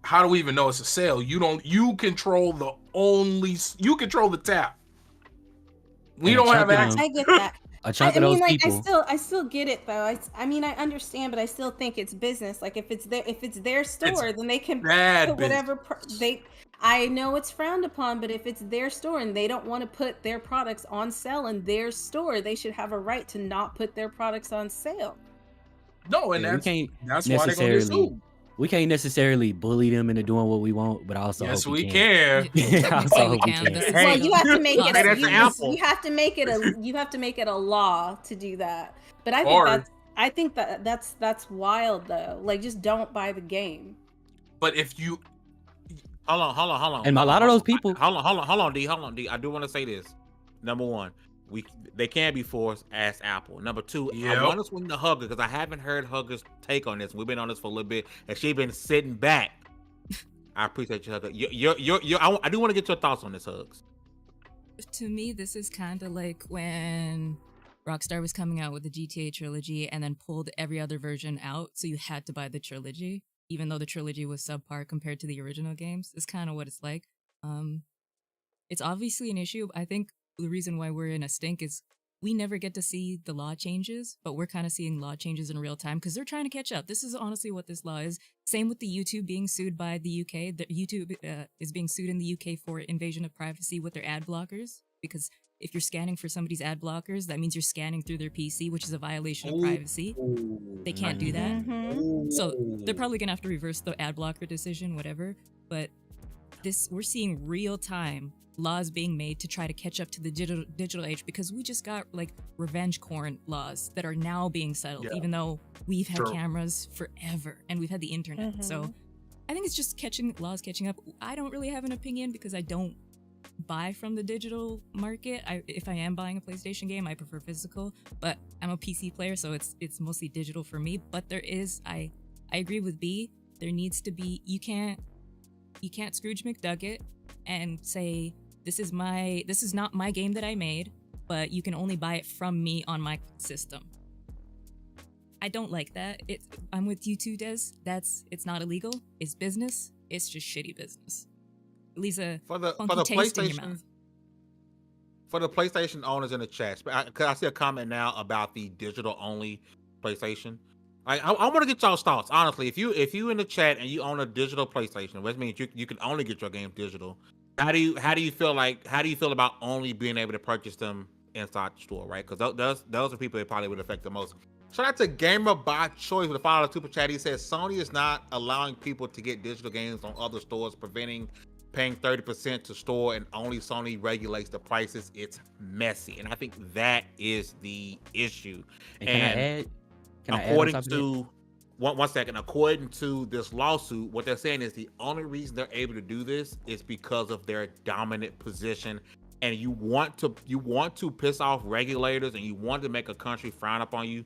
how do we even know it's a sale? You control the tap. We don't have access. I get that. A chunk of those people. I still get it though. I mean, I understand, but I still think it's business. Like if it's their store, then they can put whatever I know it's frowned upon, but if it's their store and they don't want to put their products on sale in their store, they should have a right to not put their products on sale. No, and Yeah, that's why they're gonna get sued. we can't necessarily bully them into doing what we want, but I also Yes, hope we can. can. I also Technically, we hope we can. can. This is Well, still you have to make it. Hey, that's an apple. You have to make it a. You have to make it a law to do that. But I think Or- that's wild though. Like, just don't buy the game. But if you Hold on. And a lot of those people. Hold on, D. I do want to say this. Number one, they can be forced as Apple. Number two, Yep. I want to swing the Hugger because I haven't heard Hugger's take on this. We've been on this for a little bit, and she's been sitting back. I appreciate you, Hugger. I do want to get your thoughts on this, Hugs. To me, this is kind of like when Rockstar was coming out with the GTA trilogy and then pulled every other version out, so you had to buy the trilogy, even though the trilogy was subpar compared to the original games. It's kind of what it's like. It's obviously an issue. I think the reason why we're in a stink is we never get to see the law changes, but we're kind of seeing law changes in real time because they're trying to catch up. This is honestly what this law is. Same with the YouTube being sued by the UK. The YouTube is being sued in the UK for invasion of privacy with their ad blockers, because if you're scanning for somebody's ad blockers, that means you're scanning through their PC, which is a violation of privacy. They can't do that. Mm-hmm. So they're probably gonna have to reverse the ad blocker decision, whatever. But we're seeing real time laws being made to try to catch up to the digital age, because we just got like revenge porn laws that are now being settled, even though we've had cameras forever and we've had the internet. So I think it's just laws catching up. I don't really have an opinion because I don't buy from the digital market. If I am buying a PlayStation game, I prefer physical, but I'm a PC player, so it's mostly digital for me. But there is, I agree with B, there needs to be, you can't Scrooge McDuck it and say, this is not my game that I made, but you can only buy it from me on my system. I don't like that. I'm with you too, Des. It's not illegal. It's business. It's just shitty business. It leaves a funky taste in your mouth. For the PlayStation owners in the chat, because I see a comment now about the digital only PlayStation. I want to get y'all's thoughts. Honestly, if you in the chat and you own a digital PlayStation, which means you can only get your games digital. How do you feel about only being able to purchase them inside the store, right? Because those are people that probably would affect the most. Shout out to Gamer by Choice with a follow super chat. He says Sony is not allowing people to get digital games on other stores, preventing paying 30% to store, and only Sony regulates the prices. It's messy, and I think that is the issue. And according to one second, according to this lawsuit, what they're saying is the only reason they're able to do this is because of their dominant position. And you want to piss off regulators, and you want to make a country frown upon you.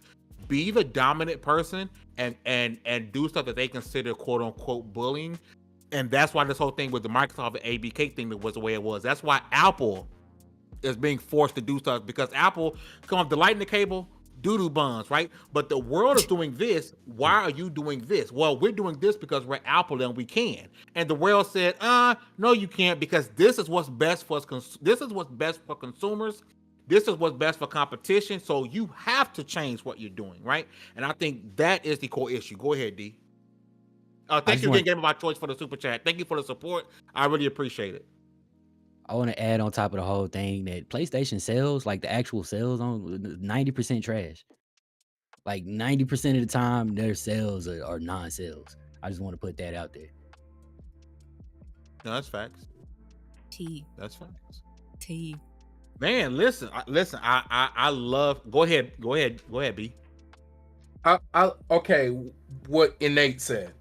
Be the dominant person and do stuff that they consider quote unquote bullying. And that's why this whole thing with the Microsoft and ABK thing was the way it was. That's why Apple is being forced to do stuff, because Apple come off the lightning cable, doo-doo buns, right? But the world is doing this. Why are you doing this? Well, we're doing this because we're Apple and we can. And the world said, no, you can't, because this is what's best for us. This is what's best for consumers. This is what's best for competition. So you have to change what you're doing, right? And I think that is the core issue. Go ahead, D. Thank you again, Gamer by Choice, for the super chat. Thank you for the support. I really appreciate it. I want to add on top of the whole thing that PlayStation sales, like the actual sales, on 90% trash. Like 90% of the time, their sales are non-sales. I just want to put that out there. No, that's facts. That's facts. Man, listen. I love. Go ahead, B. Okay. What Innate said.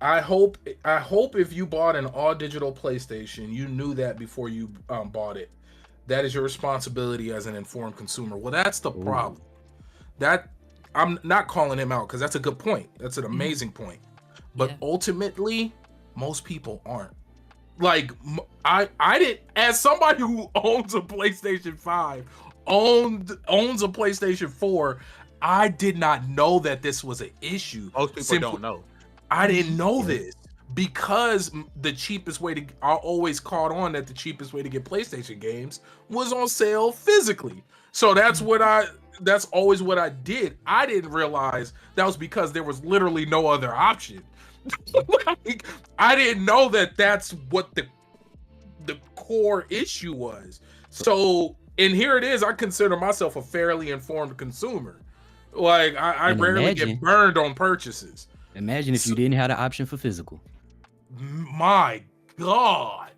I hope if you bought an all digital PlayStation, you knew that before you bought it. That is your responsibility as an informed consumer. Well, that's the problem. That I'm not calling him out, because that's a good point. That's an amazing point. But ultimately, most people aren't. Like, I didn't, as somebody who owns a PlayStation 5, owns a PlayStation 4, I did not know that this was an issue. Most people don't know. I didn't know this, because the cheapest way I always caught on that the cheapest way to get PlayStation games was on sale physically. So that's always what I did. I didn't realize that was because there was literally no other option. Like, I didn't know that that's what the core issue was. So, and here it is, I consider myself a fairly informed consumer. Like I And rarely imagine- get burned on purchases. Imagine if you didn't have the option for physical. My God,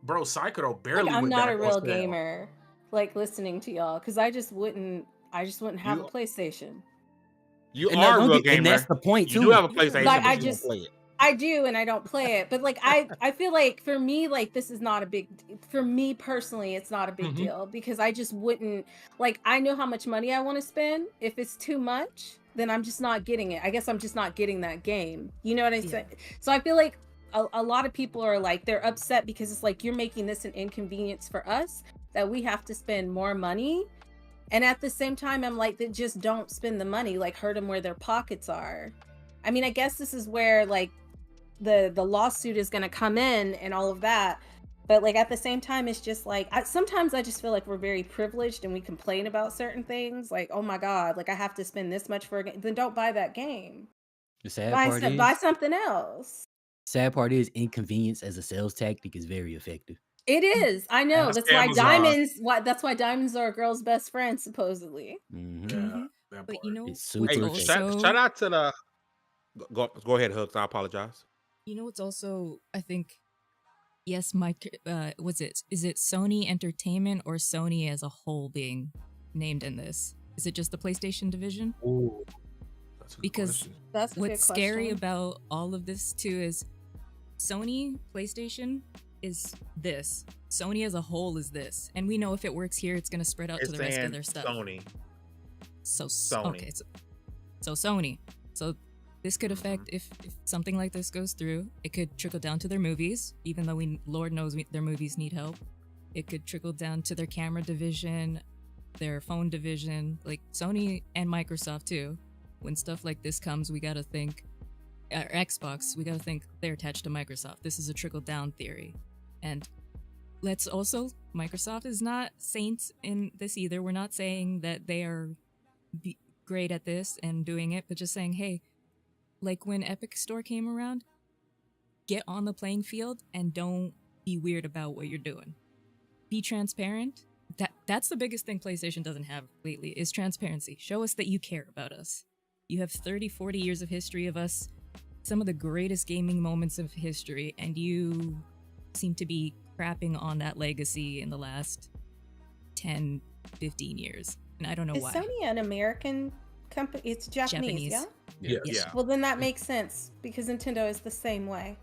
bro, Psycho barely. Like, I'm went not back a on real sale. gamer. Like listening to y'all, because I just wouldn't have You- a PlayStation. You And are a don't real get- gamer. and that's the point, You too. do have a PlayStation, Like, but I you just- don't play it. I do, and I don't play it. But like, I feel like for me, like this is not a big. For me personally, it's not a big Mhm. deal because I just wouldn't like. I know how much money I want to spend. If it's too much, then I'm just not getting it. I guess I'm just not getting that game. You know what I'm saying? So I feel like a lot of people are like they're upset because it's like you're making this an inconvenience for us that we have to spend more money. And at the same time, I'm like, they just don't spend the money. Like, hurt them where their pockets are. I mean, I guess this is where like the lawsuit is going to come in and all of that. But like at the same time, it's just like sometimes I just feel like we're very privileged and we complain about certain things. Like, oh my God, like I have to spend this much for a game. Then don't buy that game. The sad Buy something else. part is inconvenience as a sales tactic is very effective. It is. I know. Ask That's why Amazon. That's why diamonds are a girl's best friend, supposedly. Mhm. Yeah, Mhm. that But part. you know It's what's super Hey, also shout out to the. Go ahead, Hooks. I apologize. you know what's also I think yes, Mike is it Sony Entertainment or Sony as a whole being named in this? Is it just the PlayStation division? Ooh, that's a good Because question. That's a What's good scary question. about all of this too is Sony PlayStation is this. Sony as a whole is this. And we know if it works here, it's going to spread out It's to the rest of saying their stuff. Sony. So Sony. Okay, so Sony. So this could affect if something like this goes through. It could trickle down to their movies, even though Lord knows their movies need help. It could trickle down to their camera division, their phone division, like Sony and Microsoft too. When stuff like this comes, we gotta think. Xbox, we gotta think they're attached to Microsoft. This is a trickle down theory, and Microsoft is not saints in this either. We're not saying that they are great at this and doing it, but just saying, hey, like when Epic Store came around, get on the playing field and don't be weird about what you're doing. Be transparent. That's the biggest thing PlayStation doesn't have lately is transparency. Show us that you care about us. You have 30, 40 years of history of us, some of the greatest gaming moments of history, and you seem to be crapping on that legacy in the last 10, 15 years. And I don't know Is why. Sony an American company? It's Japanese, yeah? Yes. Yeah. Well, then that makes sense because Nintendo is the same way.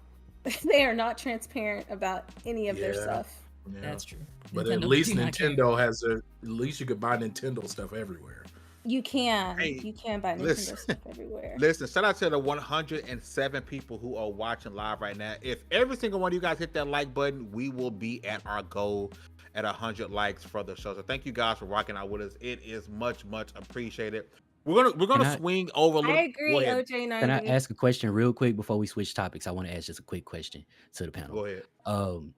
They are not transparent about any of their Yeah. stuff. Yeah. That's true. But Nintendo at least do not care. Nintendo has at least you could buy Nintendo stuff everywhere. You can. Hey, You can buy Nintendo listen. stuff everywhere. Listen, shout out to the 107 people who are watching live right now. If every single one of you guys hit that like button, we will be at our goal at 100 likes for the show. So thank you guys for rocking out with us. It is much appreciated. We're gonna swing over a little. I agree, Go ahead. OJ90. Can I ask a question real quick before we switch topics? I want to ask just a quick question to the panel. Go ahead.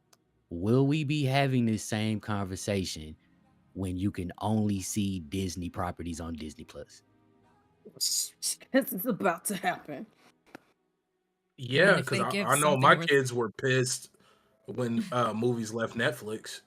Will we be having this same conversation when you can only see Disney properties on Disney Plus? This is about to happen. Yeah, if they because give I know something my worth- kids were pissed when movies left Netflix.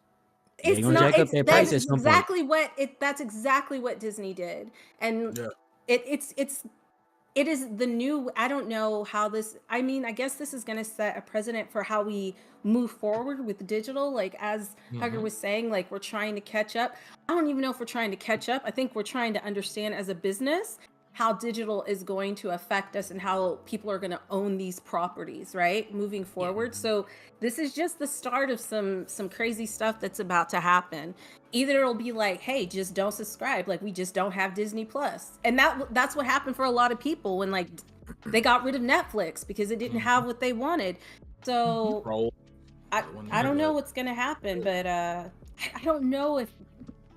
They're It's gonna not. jack up their price That's at some point. exactly what it. That's exactly what Disney did, and Yeah. it is the new. I don't know how this. I mean, I guess this is going to set a precedent for how we move forward with digital. Like as Hugger Mhm. was saying, like we're trying to catch up. I don't even know if we're trying to catch up. I think we're trying to understand as a business how digital is going to affect us and how people are going to own these properties, right? Moving forward. So this is just the start of some crazy stuff that's about to happen. Either it'll be like, hey, just don't subscribe, like we just don't have Disney Plus. And that's what happened for a lot of people when like they got rid of Netflix because it didn't have what they wanted. So Roll. I don't know what's going to happen, but I don't know if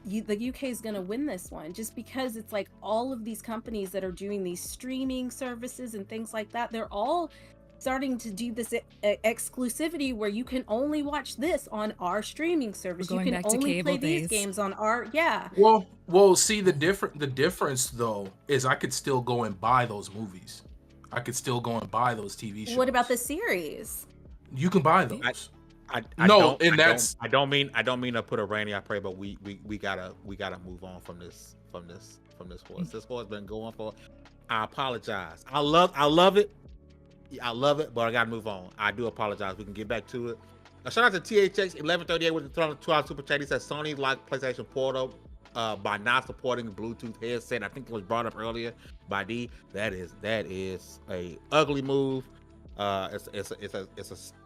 the UK is going to win this one just because it's like all of these companies that are doing these streaming services and things like that, they're all starting to do this exclusivity where you can only watch this on our streaming service. You going can back to only cable play these days. games on our Well, see the difference though is I could still go and buy those movies. I could still go and buy those TV shows. What about the series? You can buy those. No, and that's I don't mean to put a rainy I pray, but we gotta move on from this horse. This horse been going for. I apologize. I love it. I love it, but I gotta move on. I do apologize. We can get back to it. A shout out to THX 1138 with the $2 super chat. He says Sony like PlayStation Portal by not supporting Bluetooth headset. I think it was brought up earlier by D. That is a ugly move. It's a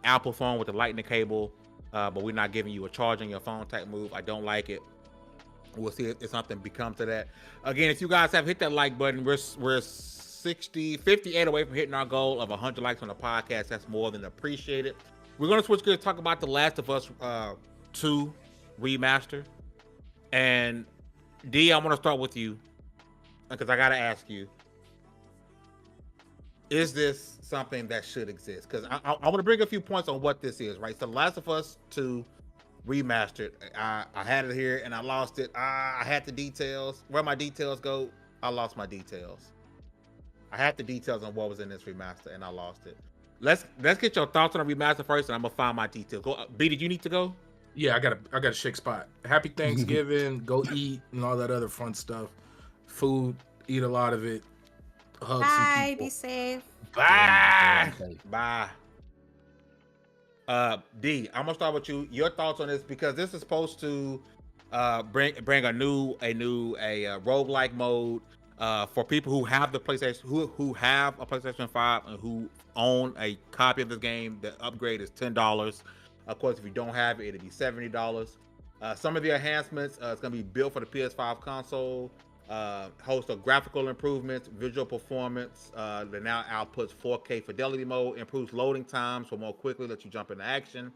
Apple phone with a lightning cable, but we're not giving you a charge on your phone type move. I don't like it. We'll see if something becomes to that. Again, if you guys have hit that like button, we're 58 away from hitting our goal of 100 likes on the podcast. That's more than appreciated. We're gonna switch gears, talk about The Last of Us 2 Remaster. And D, I want to start with you because I gotta ask you: is this something that should exist? Because I want to bring a few points on what this is. Right, so The Last of Us 2 Remastered. I had it here and I lost it. I had the details. Where my details go? I lost my details. I had the details on what was in this remaster and I lost it. Let's get your thoughts on the remaster first, and I'm gonna find my details. Go, B. Did you need to go? Yeah, I got a shake spot. Happy Thanksgiving. Go eat and all that other fun stuff. Food. Eat a lot of it. Hug some Bye. people. Be safe. Bye. Bye. D, I'm gonna start with you. Your thoughts on this, because this is supposed to bring a roguelike mode for people who have the PlayStation, who have a PlayStation 5 and who own a copy of this game. The upgrade is $10. Of course, if you don't have it, it'll be $70. Some of the enhancements, it's gonna be built for the PS5 console. Host of graphical improvements, visual performance that now outputs 4K fidelity mode, improves loading times for more quickly, lets you jump into action.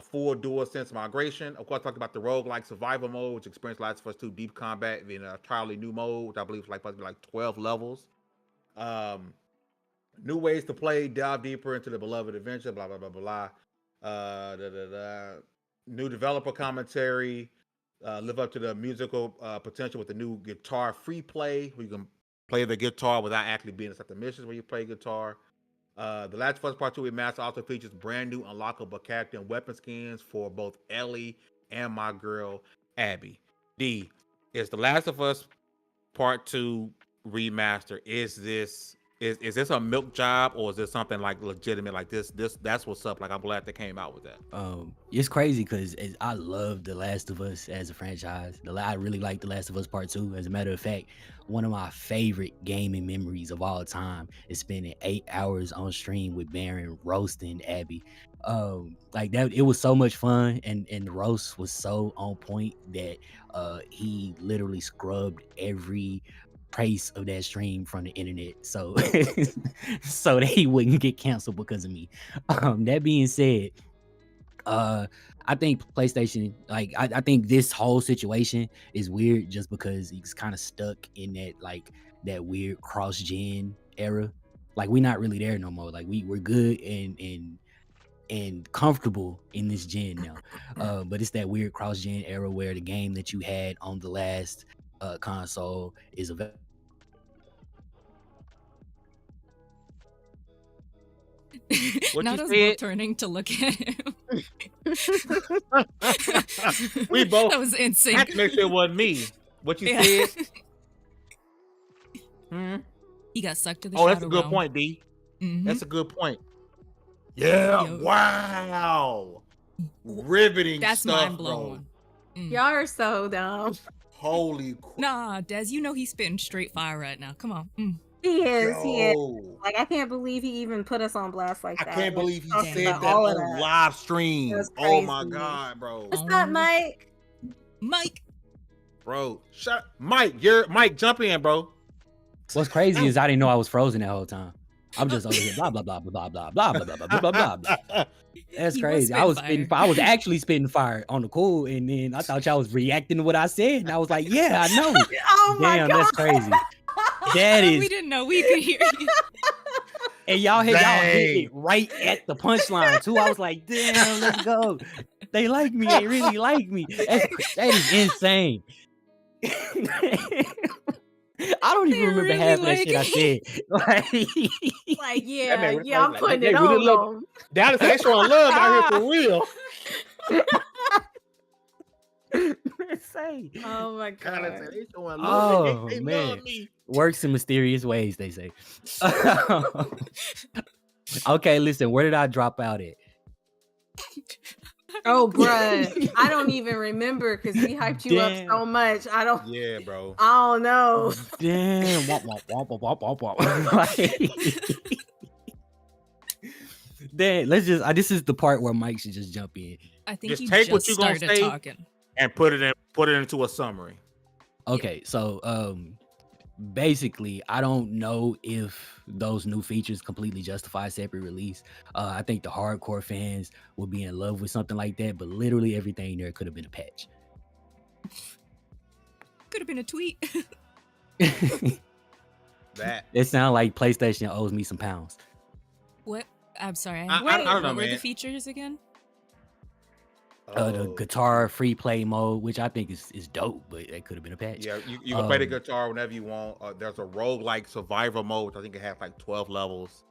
Full DualSense migration. Of course, talk about the roguelike survival mode, which experienced Last of Us 2 Deep Combat in a entirely new mode, which I believe is supposed to be like 12 levels. New ways to play, delve deeper into the beloved adventure, blah, blah, blah, blah. New developer commentary. Live up to the musical potential with the new guitar free play, where you can play the guitar without actually being inside the missions where you play guitar. The Last of Us Part 2 Remaster also features brand new unlockable character and weapon skins for both Ellie and my girl Abby. D, is The Last of Us Part 2 Remaster, is this a milk job, or is this something like legitimate? Like this that's what's up. Like, I'm glad they came out with that. It's crazy because I love The Last of Us as a franchise. I really like The Last of Us Part 2. As a matter of fact, one of my favorite gaming memories of all time is spending 8 hours on stream with Baron roasting Abby. Like that, it was so much fun, and the roast was so on point that he literally scrubbed every trace of that stream from the internet, so so that he wouldn't get canceled because of me. That being said, I think PlayStation, like I think this whole situation is weird just because he's kind of stuck in that weird cross-gen era. Like, we're not really there no more. Like, we're good and comfortable in this gen now, but it's that weird cross-gen era where the game that you had on the last console is available. What you Nada's said? both turning to look at him. We both That was in had sync. to make sure it wasn't me. What you Yeah. said? He got sucked to the Oh, shadow that's a good realm. point, D. Mhm. That's a good point. Yeah. Yo. Wow. Riveting That's stuff, mind blowing. Y'all are so dumb. Holy crap. Nah, Des, you know he's spitting straight fire right now. Come on. He is. He is. Yo. Like, I can't believe he even put us on blast like I that. can't Like, believe he talking said about that all of on that. live stream. That's Oh my crazy. God, bro. What's up, Mike? Mike. Bro, Mike, jump in, bro. What's crazy is I didn't know I was frozen that whole time. I'm just over here blah blah blah blah blah blah blah blah blah blah blah blah. That's He was crazy. I spitting was spitting. I was actually spitting fire on the cool, and then I thought y'all was reacting to what I said, and I was like, "Yeah, I know." Oh my Damn, God. that's crazy. That We is, didn't know we could hear you. and y'all hit Dang. it right at the punchline too. I was like, "Damn, let's go." They like me. They really like me. That is insane. I don't even They remember really half of that like shit I said. Like, Like, That man, yeah, I'm putting it they really on love them. Dallas. They showing love out here for real. say, Oh my Dallas, god. they showing love. oh They man, love me. works in mysterious ways, they say. Okay, listen, where did I drop out at? Oh, bruh. I don't even remember because we hyped you up Damn. so much. Yeah, bro. I don't know. Damn. Womp, womp, womp, womp, womp, womp, womp. Damn, let's just this is the part where Mike should just jump in. I think Just you take what just you gonna started say talking. and put it into a summary. Okay, so basically, I don't know if those new features completely justify separate release. I think the hardcore fans will be in love with something like that, but literally everything there could have been a patch. Could have been a tweet. That It sounds like PlayStation owes me some pounds. What? I'm sorry. I don't know, what were the man. features again? The Oh, guitar free play mode, which I think is dope, but it could have been a patch. yeah, you can play the guitar whenever you want. There's a roguelike survivor mode, which I think it has like 12 levels.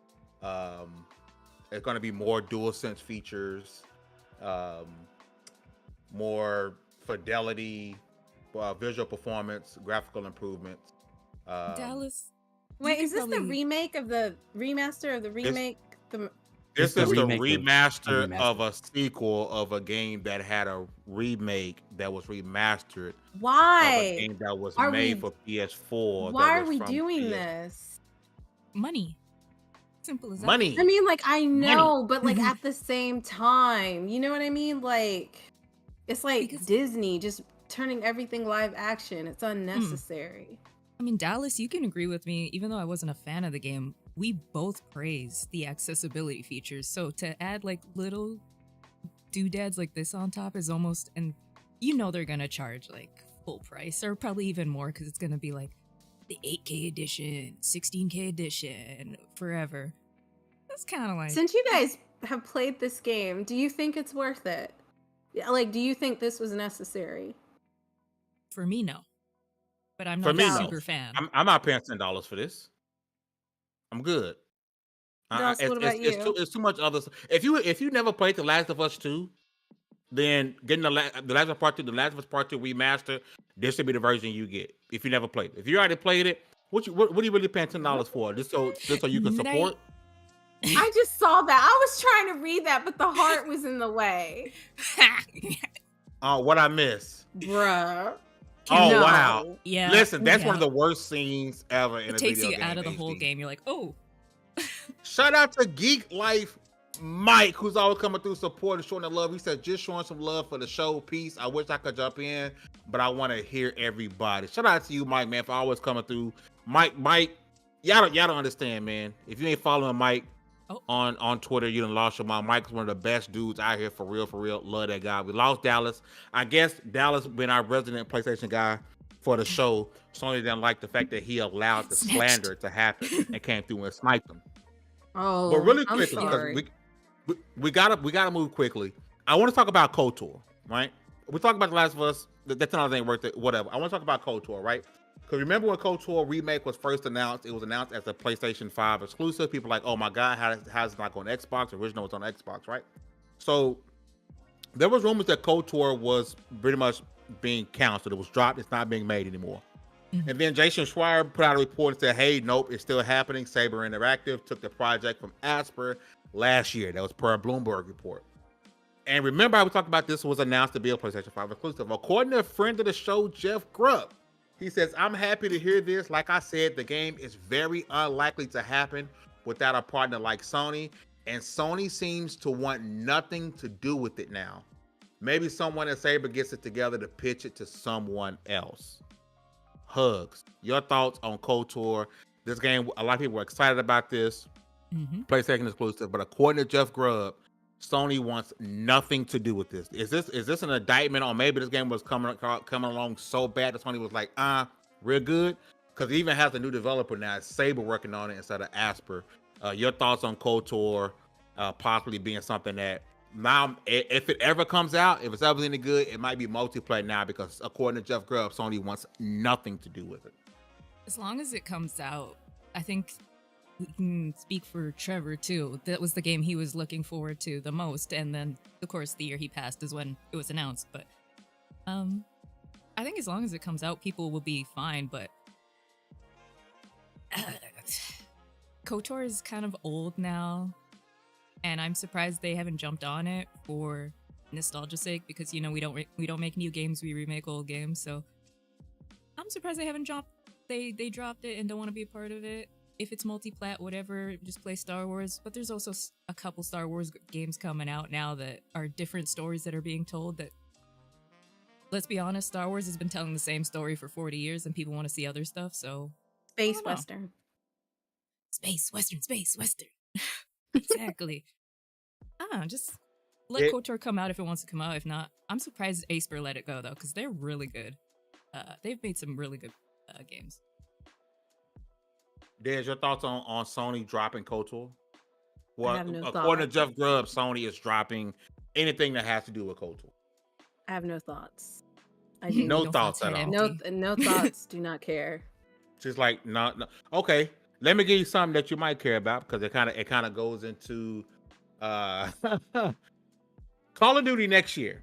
It's going to be more DualSense features, more fidelity, visual performance, graphical improvements. Dallas. Wait, you is this could the probably- remake of the remaster of the remake? This the is the remake of remaster Remastered. of a sequel of a game that had a remake that was remastered of a Why? game that was Are made we- for PS4. Why that are was we from doing PS4. this? Money. Simple as that. Money. I mean, like, I know, but like at the same time, you know what I mean? Like, it's like Because- Disney just turning everything live action. It's unnecessary. I mean, Dallas, you can agree with me. Even though I wasn't a fan of the game, we both praise the accessibility features. So to add like little doodads like this on top is almost, and you know they're gonna charge like full price or probably even more because it's gonna be like the 8K edition, 16K edition, forever. That's kind of like Since you guys have played this game, do you think it's worth it? Yeah, like, do you think this was necessary? for me, no. But I'm For not me, a no. super fan. I'm not paying $10 for this. I'm good. Dallas, what about you? It's too much other. If you never played The Last of Us 2, then getting the Last of Us Part 2, The Last of Us Part 2 remaster, this should be the version you get. If you never played it, if you already played it, what are you really paying $10 for? Just so you can support. I just saw that. I was trying to read that, but the heart was in the way. What I miss? Bruh. Oh No. wow! Yeah. Listen, that's one of yeah. the worst scenes ever in It a takes video you game. out of the whole HD. game. You're like, oh, Shout out to Geek Life Mike, who's always coming through support and showing the love. He said, just showing some love for the show. Peace. I wish I could jump in, but I want to hear everybody. Shout out to you, Mike, man, for always coming through. Mike, y'all don't understand, man. If you ain't following Mike on Twitter, you done lost your mind. Mike's one of the best dudes out here for real. Love that guy. We lost Dallas. I guess Dallas been our resident PlayStation guy for the show. Sony didn't like the fact that he allowed the slander to happen and came through and sniped him. Oh, But really I'm quickly, sorry. because we gotta move quickly. I want to talk about KOTOR, right? We talk about The Last of Us. That's another thing worth it. Whatever. I want to talk about KOTOR, right? Because remember when KOTOR Remake was first announced? It was announced as a PlayStation 5 exclusive. People were like, oh my god, how's it not on Xbox? The original was on Xbox, right? So there was rumors that KOTOR was pretty much being canceled. It was dropped. It's not being made anymore. And then Jason Schreier put out a report and said, hey, nope, it's still happening. Saber Interactive took the project from Asper last year. That was per a Bloomberg report. And remember, I was talking about this was announced to be a PlayStation 5 exclusive. According to a friend of the show, Jeff Grubb, he says, I'm happy to hear this. Like I said, the game is very unlikely to happen without a partner like Sony. And Sony seems to want nothing to do with it now. Maybe someone at Saber gets it together to pitch it to someone else. Hugs. Your thoughts on KOTOR? This game, a lot of people were excited about this. PlayStation exclusive, but according to Jeff Grubb, Sony wants nothing to do with this. Is this an indictment on maybe this game was coming along so bad that Sony was like, real good? Because it even has a new developer now, Saber, working on it instead of Asper. Your thoughts on KOTOR possibly being something that now, if it ever comes out, if it's ever any good, it might be multiplayer now because according to Jeff Grubb, Sony wants nothing to do with it. As long as it comes out, I think we can speak for Trevor too. That was the game he was looking forward to the most, and then of course the year he passed is when it was announced. But I think as long as it comes out, people will be fine. But KOTOR is kind of old now, and I'm surprised they haven't jumped on it for nostalgia's sake, because we don't make new games, we remake old games. So I'm surprised they haven't dropped it and don't want to be a part of it. If it's multi-plat, whatever, just play Star Wars. But there's also a couple Star Wars games coming out now that are different stories that are being told. That, let's be honest, Star Wars has been telling the same story for 40 years, and people want to see other stuff. So Space Western. Space Western. Exactly. Just let KOTOR come out if it wants to come out. If not, I'm surprised Acer let it go though, because they're really good. They've made some really good games. Des, your thoughts on Sony dropping KOTOR? Well, I have no according to thoughts. Jeff Grubb, Sony is dropping anything that has to do with KOTOR. I have no thoughts. I do. No thoughts at all. No thoughts. Do not care. Just like no. Okay, let me give you something that you might care about, because it kind of goes into Call of Duty next year.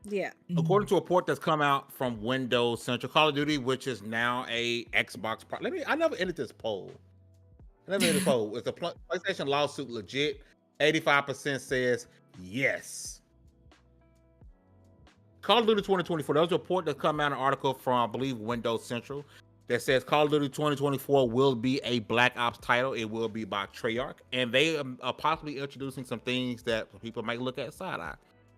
Yeah. According to a report that's come out from Windows Central, Call of Duty, which is now a Xbox product. I never ended this poll. Is the PlayStation lawsuit legit? 85% says yes. Call of Duty 2024. There was a report that come out, an article from, I believe, Windows Central, that says Call of Duty 2024 will be a Black Ops title. It will be by Treyarch, and they are possibly introducing some things that people might look at side eye.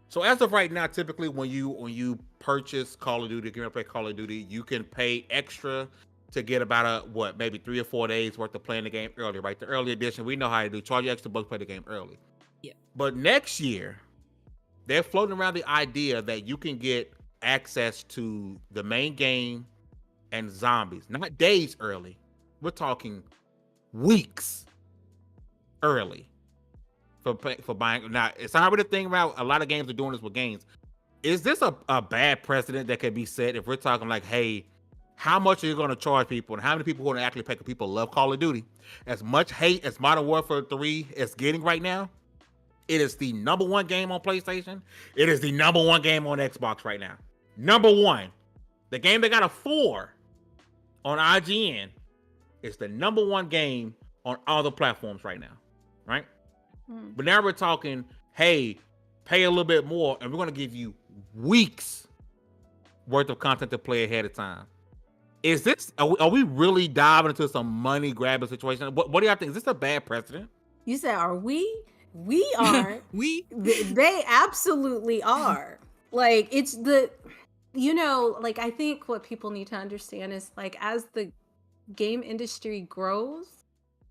So as of right now, typically when you purchase Call of Duty, if you're gonna play Call of Duty, you can pay extra to get about maybe 3 or 4 days worth of playing the game early, right? The early edition, we know how to do. Charge you extra bucks, play the game early. Yeah. But next year, they're floating around the idea that you can get access to the main game and zombies, not days early. We're talking weeks early. For buying. Now, it's already the thing about a lot of games are doing this with games. Is this a bad precedent that could be set if we're talking like, hey, how much are you going to charge people, and how many people are going to actually pay? People love Call of Duty. As much hate as Modern Warfare 3 is getting right now, it is the number one game on PlayStation. It is the number one game on Xbox right now. Number one. The game that got a 4 on IGN is the number one game on all the platforms right now, right? But now we're talking, hey, pay a little bit more, and we're going to give you weeks worth of content to play ahead of time. Is this, are we really diving into some money grabbing situation? What do y'all think? Is this a bad precedent? You said, are we? We are. They absolutely are. Like, it's like, I think what people need to understand is, like, as the game industry grows,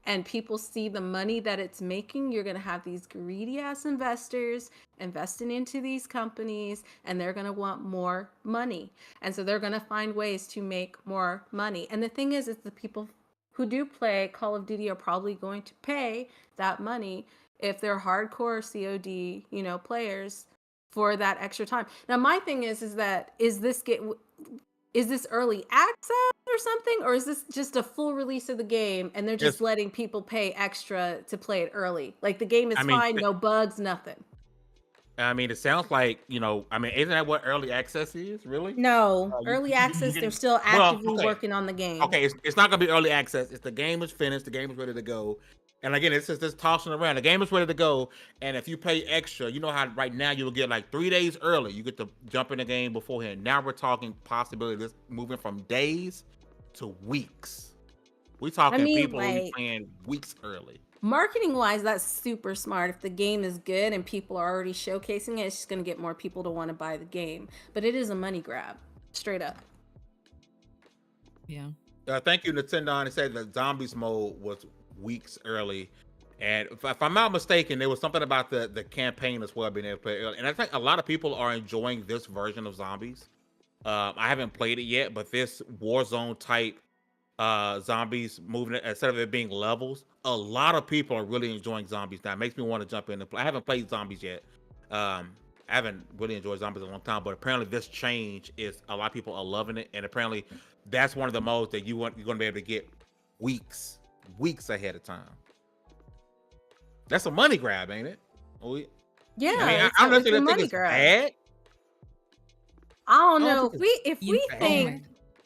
and people see the money that it's making, you're going to have these greedy ass investors investing into these companies, and they're going to want more money. And so they're going to find ways to make more money. And the thing is the people who do play Call of Duty are probably going to pay that money if they're hardcore COD, players, for that extra time. Now, my thing is this early access or something, or is this just a full release of the game and they're just letting people pay extra to play it early? Like, the game is fine, no bugs, nothing. I mean, it sounds like, isn't that what early access is, really? No, early access, they're still actively working on the game. Okay, it's not going to be early access. It's the game is finished, the game is ready to go. And again, it's just this tossing around. The game is ready to go, and if you pay extra, you know how right now you'll get like 3 days early. You get to jump in the game beforehand. Now we're talking possibility of this moving from days to weeks. We're talking people who be playing weeks early. Marketing wise, that's super smart. If the game is good and people are already showcasing it, it's just going to get more people to want to buy the game. But it is a money grab, straight up. Yeah. Thank you, Nintendo. It said that Zombies mode was weeks early, and if I'm not mistaken, there was something about the campaign as well being able to play early. And I think a lot of people are enjoying this version of Zombies. I haven't played it yet, but this Warzone type zombies moving instead of it being levels, a lot of people are really enjoying Zombies now. It makes me want to jump in and play. I haven't played Zombies yet. I haven't really enjoyed Zombies in a long time, but apparently this change is a lot of people are loving it, and apparently that's one of the modes that you're going to be able to get weeks ahead of time. That's a money grab, ain't it? Yeah, I mean, it's I don't a necessarily think money it's grab. bad. I don't I don't know think if You- we oh think my-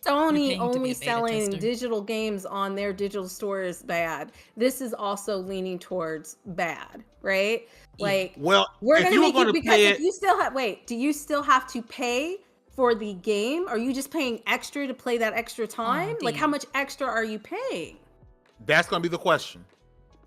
Sony paying to be only a beta selling tester. digital games on their digital store is bad. This is also leaning towards bad, right? Yeah. Like Well, we're if gonna you were make going you to because pay if it, you still have do you still have to pay for the game? Are you just paying extra to play that extra time? Like how damn. much extra are you paying? that's going to be the question.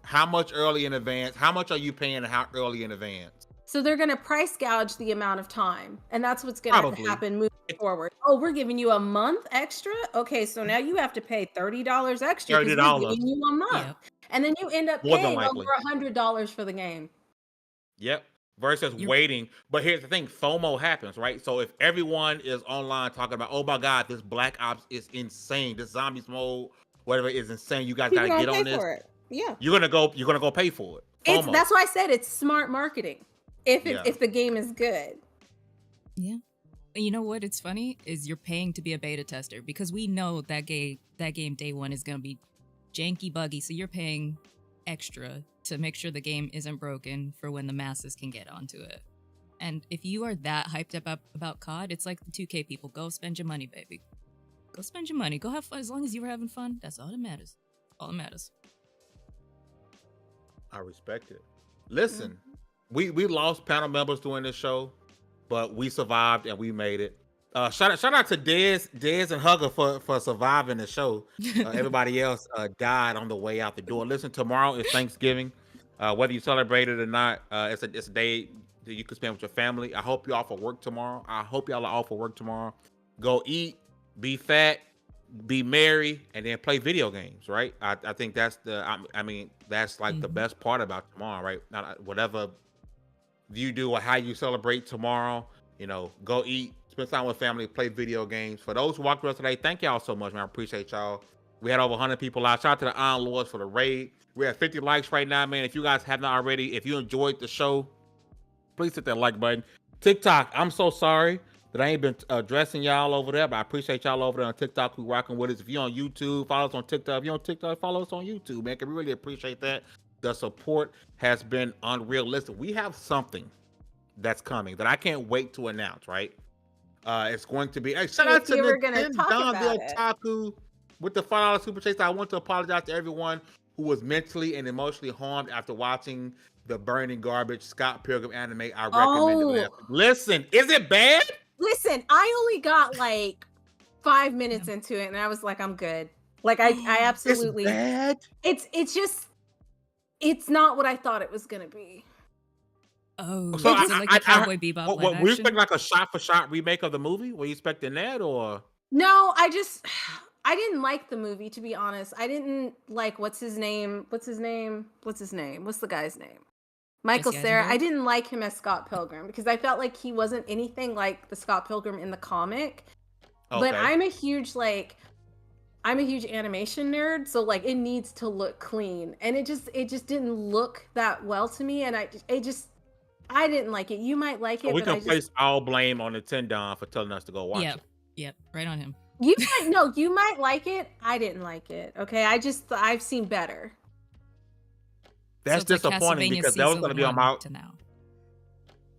How much early in advance? How much are you paying and how early in advance? So they're gonna price gouge the amount of time, and that's what's gonna Probably. happen moving forward. Oh, we're giving you a month extra. Okay, so now you have to pay $30 extra because we're $30. giving you a month, Yep. and then you end up More than paying likely. over $100 for the game. Yep. Versus You're- waiting. But here's the thing, FOMO happens, right? So if everyone is online talking about, oh my God, this Black Ops is insane, this zombies mode, whatever is insane, you guys People gotta gonna get pay on this. for it. Yeah, You're gonna go pay for it. FOMO. that's why I said it's smart marketing. Yeah. If the game is good. Yeah. And you know what? It's funny is you're paying to be a beta tester because we know that game day one is gonna be janky, buggy. So you're paying extra to make sure the game isn't broken for when the masses can get onto it. And if you are that hyped up about COD, it's like the 2K people. Go spend your money, baby. Go spend your money. Go have fun. As long as you're having fun, that's all that matters. All that matters. I respect it. Listen, we lost panel members during this show, but we survived and we made it. Shout out to Dez and Hugger for surviving the show. Everybody else died on the way out the door. Listen, tomorrow is Thanksgiving. Whether you celebrate it or not, it's a day that you can spend with your family. I hope you all for work tomorrow. I hope y'all are off for work tomorrow. Go eat, be fat, be merry, and then play video games, right? I think that's that's like the best part about tomorrow, right? Not whatever you do or how you celebrate tomorrow, go eat, spend time with family, play video games. For those who walked with us today, thank y'all so much, man. I appreciate y'all. We had over 100 people out. Shout out to the Iron Lords for the raid. We're at 50 likes right now, man. If you guys have not already, if you enjoyed the show, please hit that like button. TikTok, I'm so sorry that I ain't been addressing y'all over there, but I appreciate y'all over there on TikTok who rocking with us. If you're on YouTube, follow us on TikTok. If you're on TikTok, follow us on YouTube, man. We really appreciate that. The support has been unrealistic. We have something that's coming that I can't wait to announce, right? It's going to be, shout out to you were gonna talk Don about it. Taku with the $5 super chase. I want to apologize to everyone who was mentally and emotionally harmed after watching the Burning Garbage Scott Pilgrim anime I recommended last week. Listen, is it bad? Listen, I only got like 5 minutes into it and I was like, I'm good. Like I absolutely It's bad. It's just it's not what I thought it was gonna be. Oh, So is it like the Cowboy Bebop live were you action? expecting like a shot-for-shot remake of the movie? Were you expecting that, or? No, I didn't like the movie, to be honest. I didn't like what's his name? What's the guy's name? Michael Jesse Cera. I Eisenberg? didn't like him as Scott Pilgrim because I felt like he wasn't anything like the Scott Pilgrim in the comic. But Okay. I'm a huge animation nerd, so like it needs to look clean, and it just didn't look that well to me, and I didn't like it. You might like it, So we but can place all blame on Nintendo for telling us to go watch it. Yep, right on him. you might like it. I didn't like it. Okay, I've seen better. That's So it's like disappointing Castlevania because that was season going to be on 1 my to now.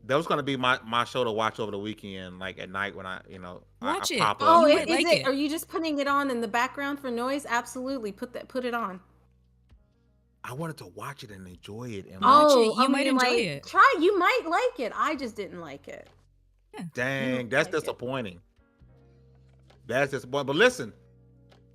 that was going to be my show to watch over the weekend, like at night when I Watch I it. pop Oh, up. You is might like it? it. Are you just putting it on in the background for noise? Absolutely, put it on. I wanted to watch it and enjoy it. And Watch Oh, it. You I might mean, enjoy like, it. Try. You might like it. I just didn't like it. dang, don't that's like it. disappointing. That's disappointing. But listen,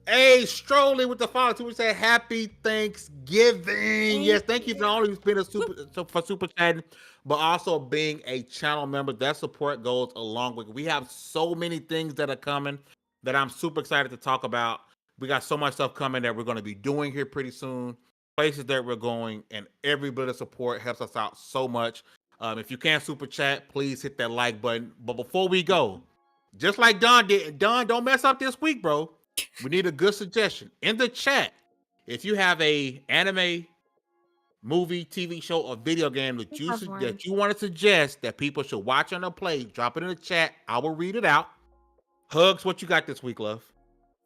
hey, Strolling with the follow too. We say happy Thanksgiving. Yes, thank you for not only being for super chatting, but also being a channel member. That support goes a long way. We have so many things that are coming that I'm super excited to talk about. We got so much stuff coming that we're going to be doing here pretty soon. Places that we're going, and every bit of support helps us out so much. If you can't super chat, please hit that like button. But before we go, just like Don did, Don, don't mess up this week, bro. We need a good suggestion in the chat. If you have a anime, movie, TV show, or video game that you want to suggest that people should watch on or play, drop it in the chat. I will read it out. Hugs, what you got this week, love?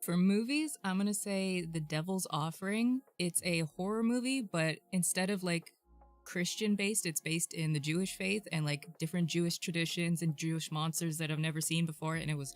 For movies, I'm gonna say The Devil's Offering. It's a horror movie, but instead of like Christian based, it's based in the Jewish faith and like different Jewish traditions and Jewish monsters that I've never seen before, and it was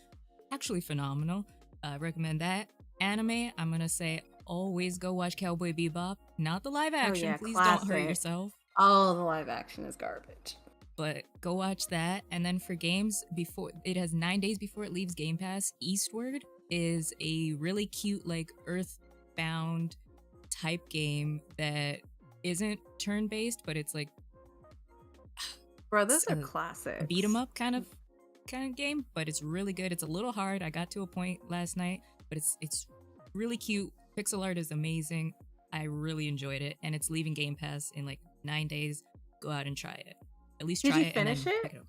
actually phenomenal. I recommend that. Anime, I'm gonna say always go watch Cowboy Bebop. Not the live action. yeah, Please don't hurt classic. yourself. All the live action is garbage. But go watch that. And then for games, before it has 9 days before it leaves Game Pass, Eastward is a really cute, like Earthbound type game that isn't turn-based, but it's like Bro, those are a classics. beat 'em up kind of game, but it's really good. It's a little hard. I got to a point last night, but it's really cute. Pixel art is amazing. I really enjoyed it, and it's leaving Game Pass in like 9 days. Go out and try it. At least Did try you it. And then finish it? pick it up.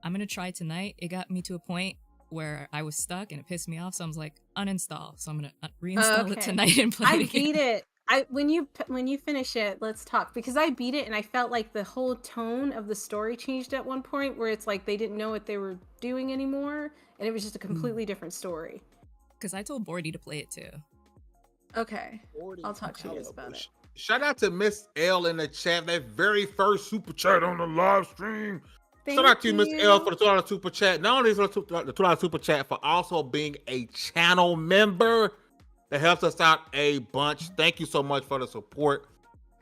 I'm gonna try tonight. It got me to a point where I was stuck and it pissed me off, so I was like, uninstall. So I'm gonna reinstall it Okay. tonight and play I it again. beat it. When you finish it, let's talk, because I beat it and I felt like the whole tone of the story changed at one point where it's like they didn't know what they were doing anymore, and it was just a completely different story. Because I told Bordy to play it too. Okay, I'll talk to you guys about it. Shout out to Miss L in the chat. That very first super chat on the live stream. Shout out to you, Miss L, for the $2 super chat. Not only for the $2 super chat, for also being a channel member. That helps us out a bunch. Thank you so much for the support.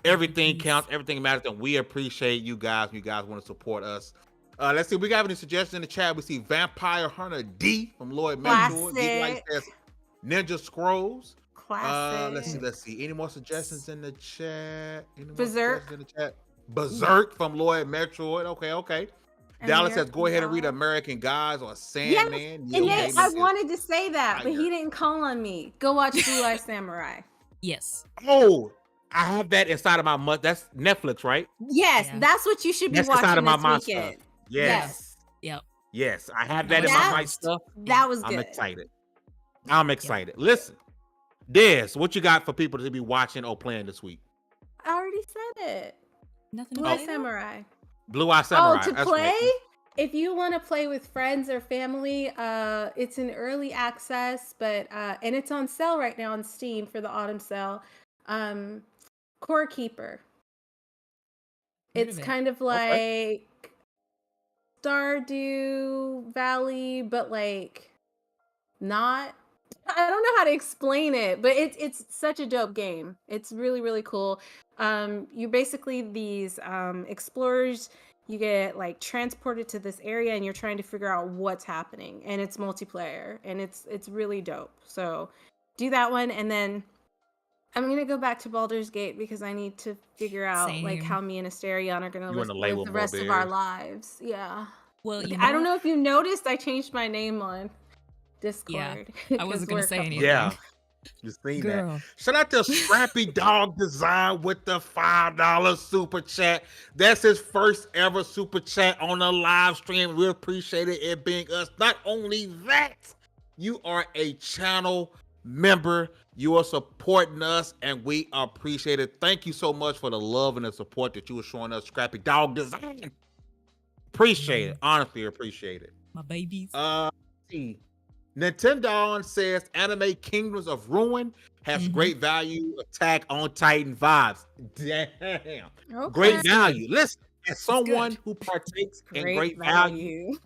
Everything counts. Everything matters. And we appreciate you guys. You guys want to support us. Let's see. We got any suggestions in the chat. We see Vampire Hunter D from Lloyd Metro. Classic. Says Ninja Scrolls. Classic. Let's see. Any more suggestions in the chat? Berserk. Berserk from Lloyd Metroid. Okay. Dallas says, go ahead and read American Gods or Sandman. Yes, and I wanted to say that, but he didn't call on me. Go watch Blue Eye Samurai. Yes. Oh, I have that inside of my that's Netflix, right? Yes, that's what you should be watching inside of my this weekend. stuff. Yes. Yep. Yes, I have that in my stuff. That was good. I'm excited. Listen, Des, what you got for people to be watching or playing this week? I already said it. Nothing. Blue Eye Samurai. Blue Eye Samurai. Oh, to play? If you want to play with friends or family, it's in early access, but and it's on sale right now on Steam for the autumn sale. Core Keeper. It's kind of like Stardew Valley, but like not. I don't know how to explain it, but it's such a dope game. It's really, really cool. You're basically these explorers. You get like transported to this area and you're trying to figure out what's happening, and it's multiplayer and it's really dope. So do that one, and then I'm gonna go back to Baldur's Gate because I need to figure out like how me and Asterion are gonna live the rest of our lives. Yeah. Well, I don't know if you noticed, I changed my name on Discord. Yeah, I wasn't gonna say anything. Yeah. You seen that. Shout out to Scrappy Dog Design with the $5 super chat. That's his first ever super chat on a live stream. We appreciate it being us. Not only that, you are a channel member. You are supporting us, and we appreciate it. Thank you so much for the love and the support that you were showing us, Scrappy Dog Design. Appreciate it. Honestly, appreciate it. My babies. See. Nintendo says Anime Kingdoms of Ruin has great value, Attack on Titan vibes. Damn. Okay. Great value. Listen, as someone who partakes in great value,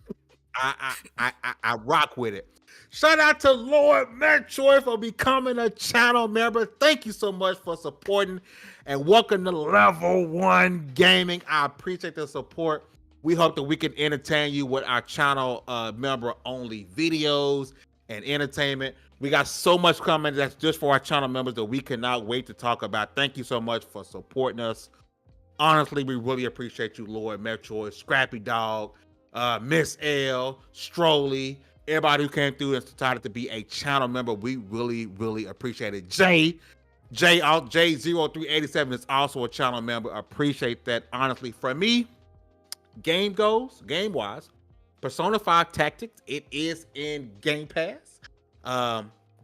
I rock with it. Shout out to Lord Metroid for becoming a channel member. Thank you so much for supporting and welcome to Level 1 Gaming. I appreciate the support. We hope that we can entertain you with our channel member-only videos and entertainment. We got so much coming that's just for our channel members that we cannot wait to talk about. Thank you so much for supporting us. Honestly, we really appreciate you, Lord Metroid, Scrappy Dog, Miss L, Strolly, everybody who came through and decided to be a channel member. We really, really appreciate it. J0387 is also a channel member. Appreciate that. Honestly, for me, game-wise, Persona 5 Tactics, it is in Game Pass.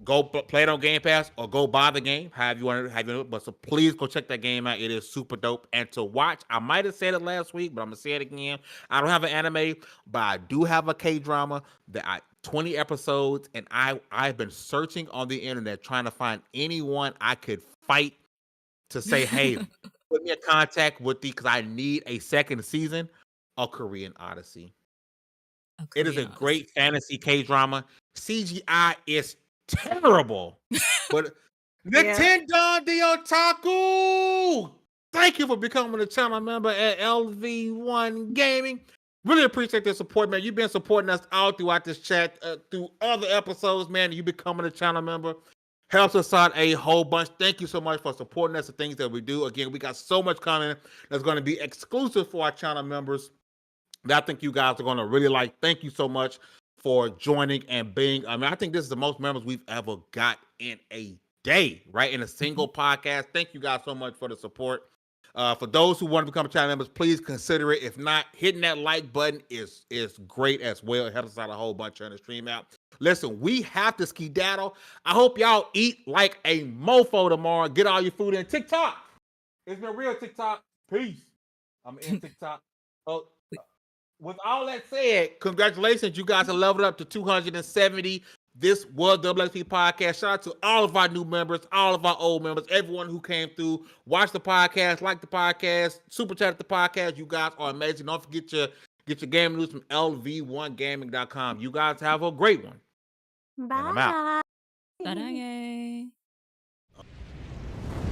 go play it on Game Pass or go buy the game. However you want to have it, but so please go check that game out. It is super dope. And to watch, I might have said it last week, but I'm gonna say it again. I don't have an anime, but I do have a K drama that 20 episodes, and I've been searching on the internet trying to find anyone I could fight to say, hey, put me in contact with because I need a second season of Korean Odyssey. It is a great fantasy K drama. CGI is terrible, but Nintendo the Otaku. Thank you for becoming a channel member at LV1 Gaming. Really appreciate the support, man. You've been supporting us all throughout this chat, through other episodes, man. You becoming a channel member helps us out a whole bunch. Thank you so much for supporting us, the things that we do. Again, we got so much coming that's going to be exclusive for our channel members that I think you guys are going to really like. Thank you so much for joining and being. I mean, I think this is the most members we've ever got in a day, right? In a single podcast. Thank you guys so much for the support. For those who want to become channel members, please consider it. If not, hitting that like button is great as well. It helps us out a whole bunch on the stream out. Listen, we have to skedaddle. I hope y'all eat like a mofo tomorrow. Get all your food in. TikTok. It's been real, TikTok. Peace. I'm in TikTok. Oh, with all that said, congratulations. You guys have leveled up to 270. This was the WXP Podcast. Shout out to all of our new members, all of our old members, everyone who came through, watch the podcast, like the podcast, super chat the podcast. You guys are amazing. Don't forget to get your gaming news from lv1gaming.com. You guys have a great one. Bye. And I'm out. Sarangay.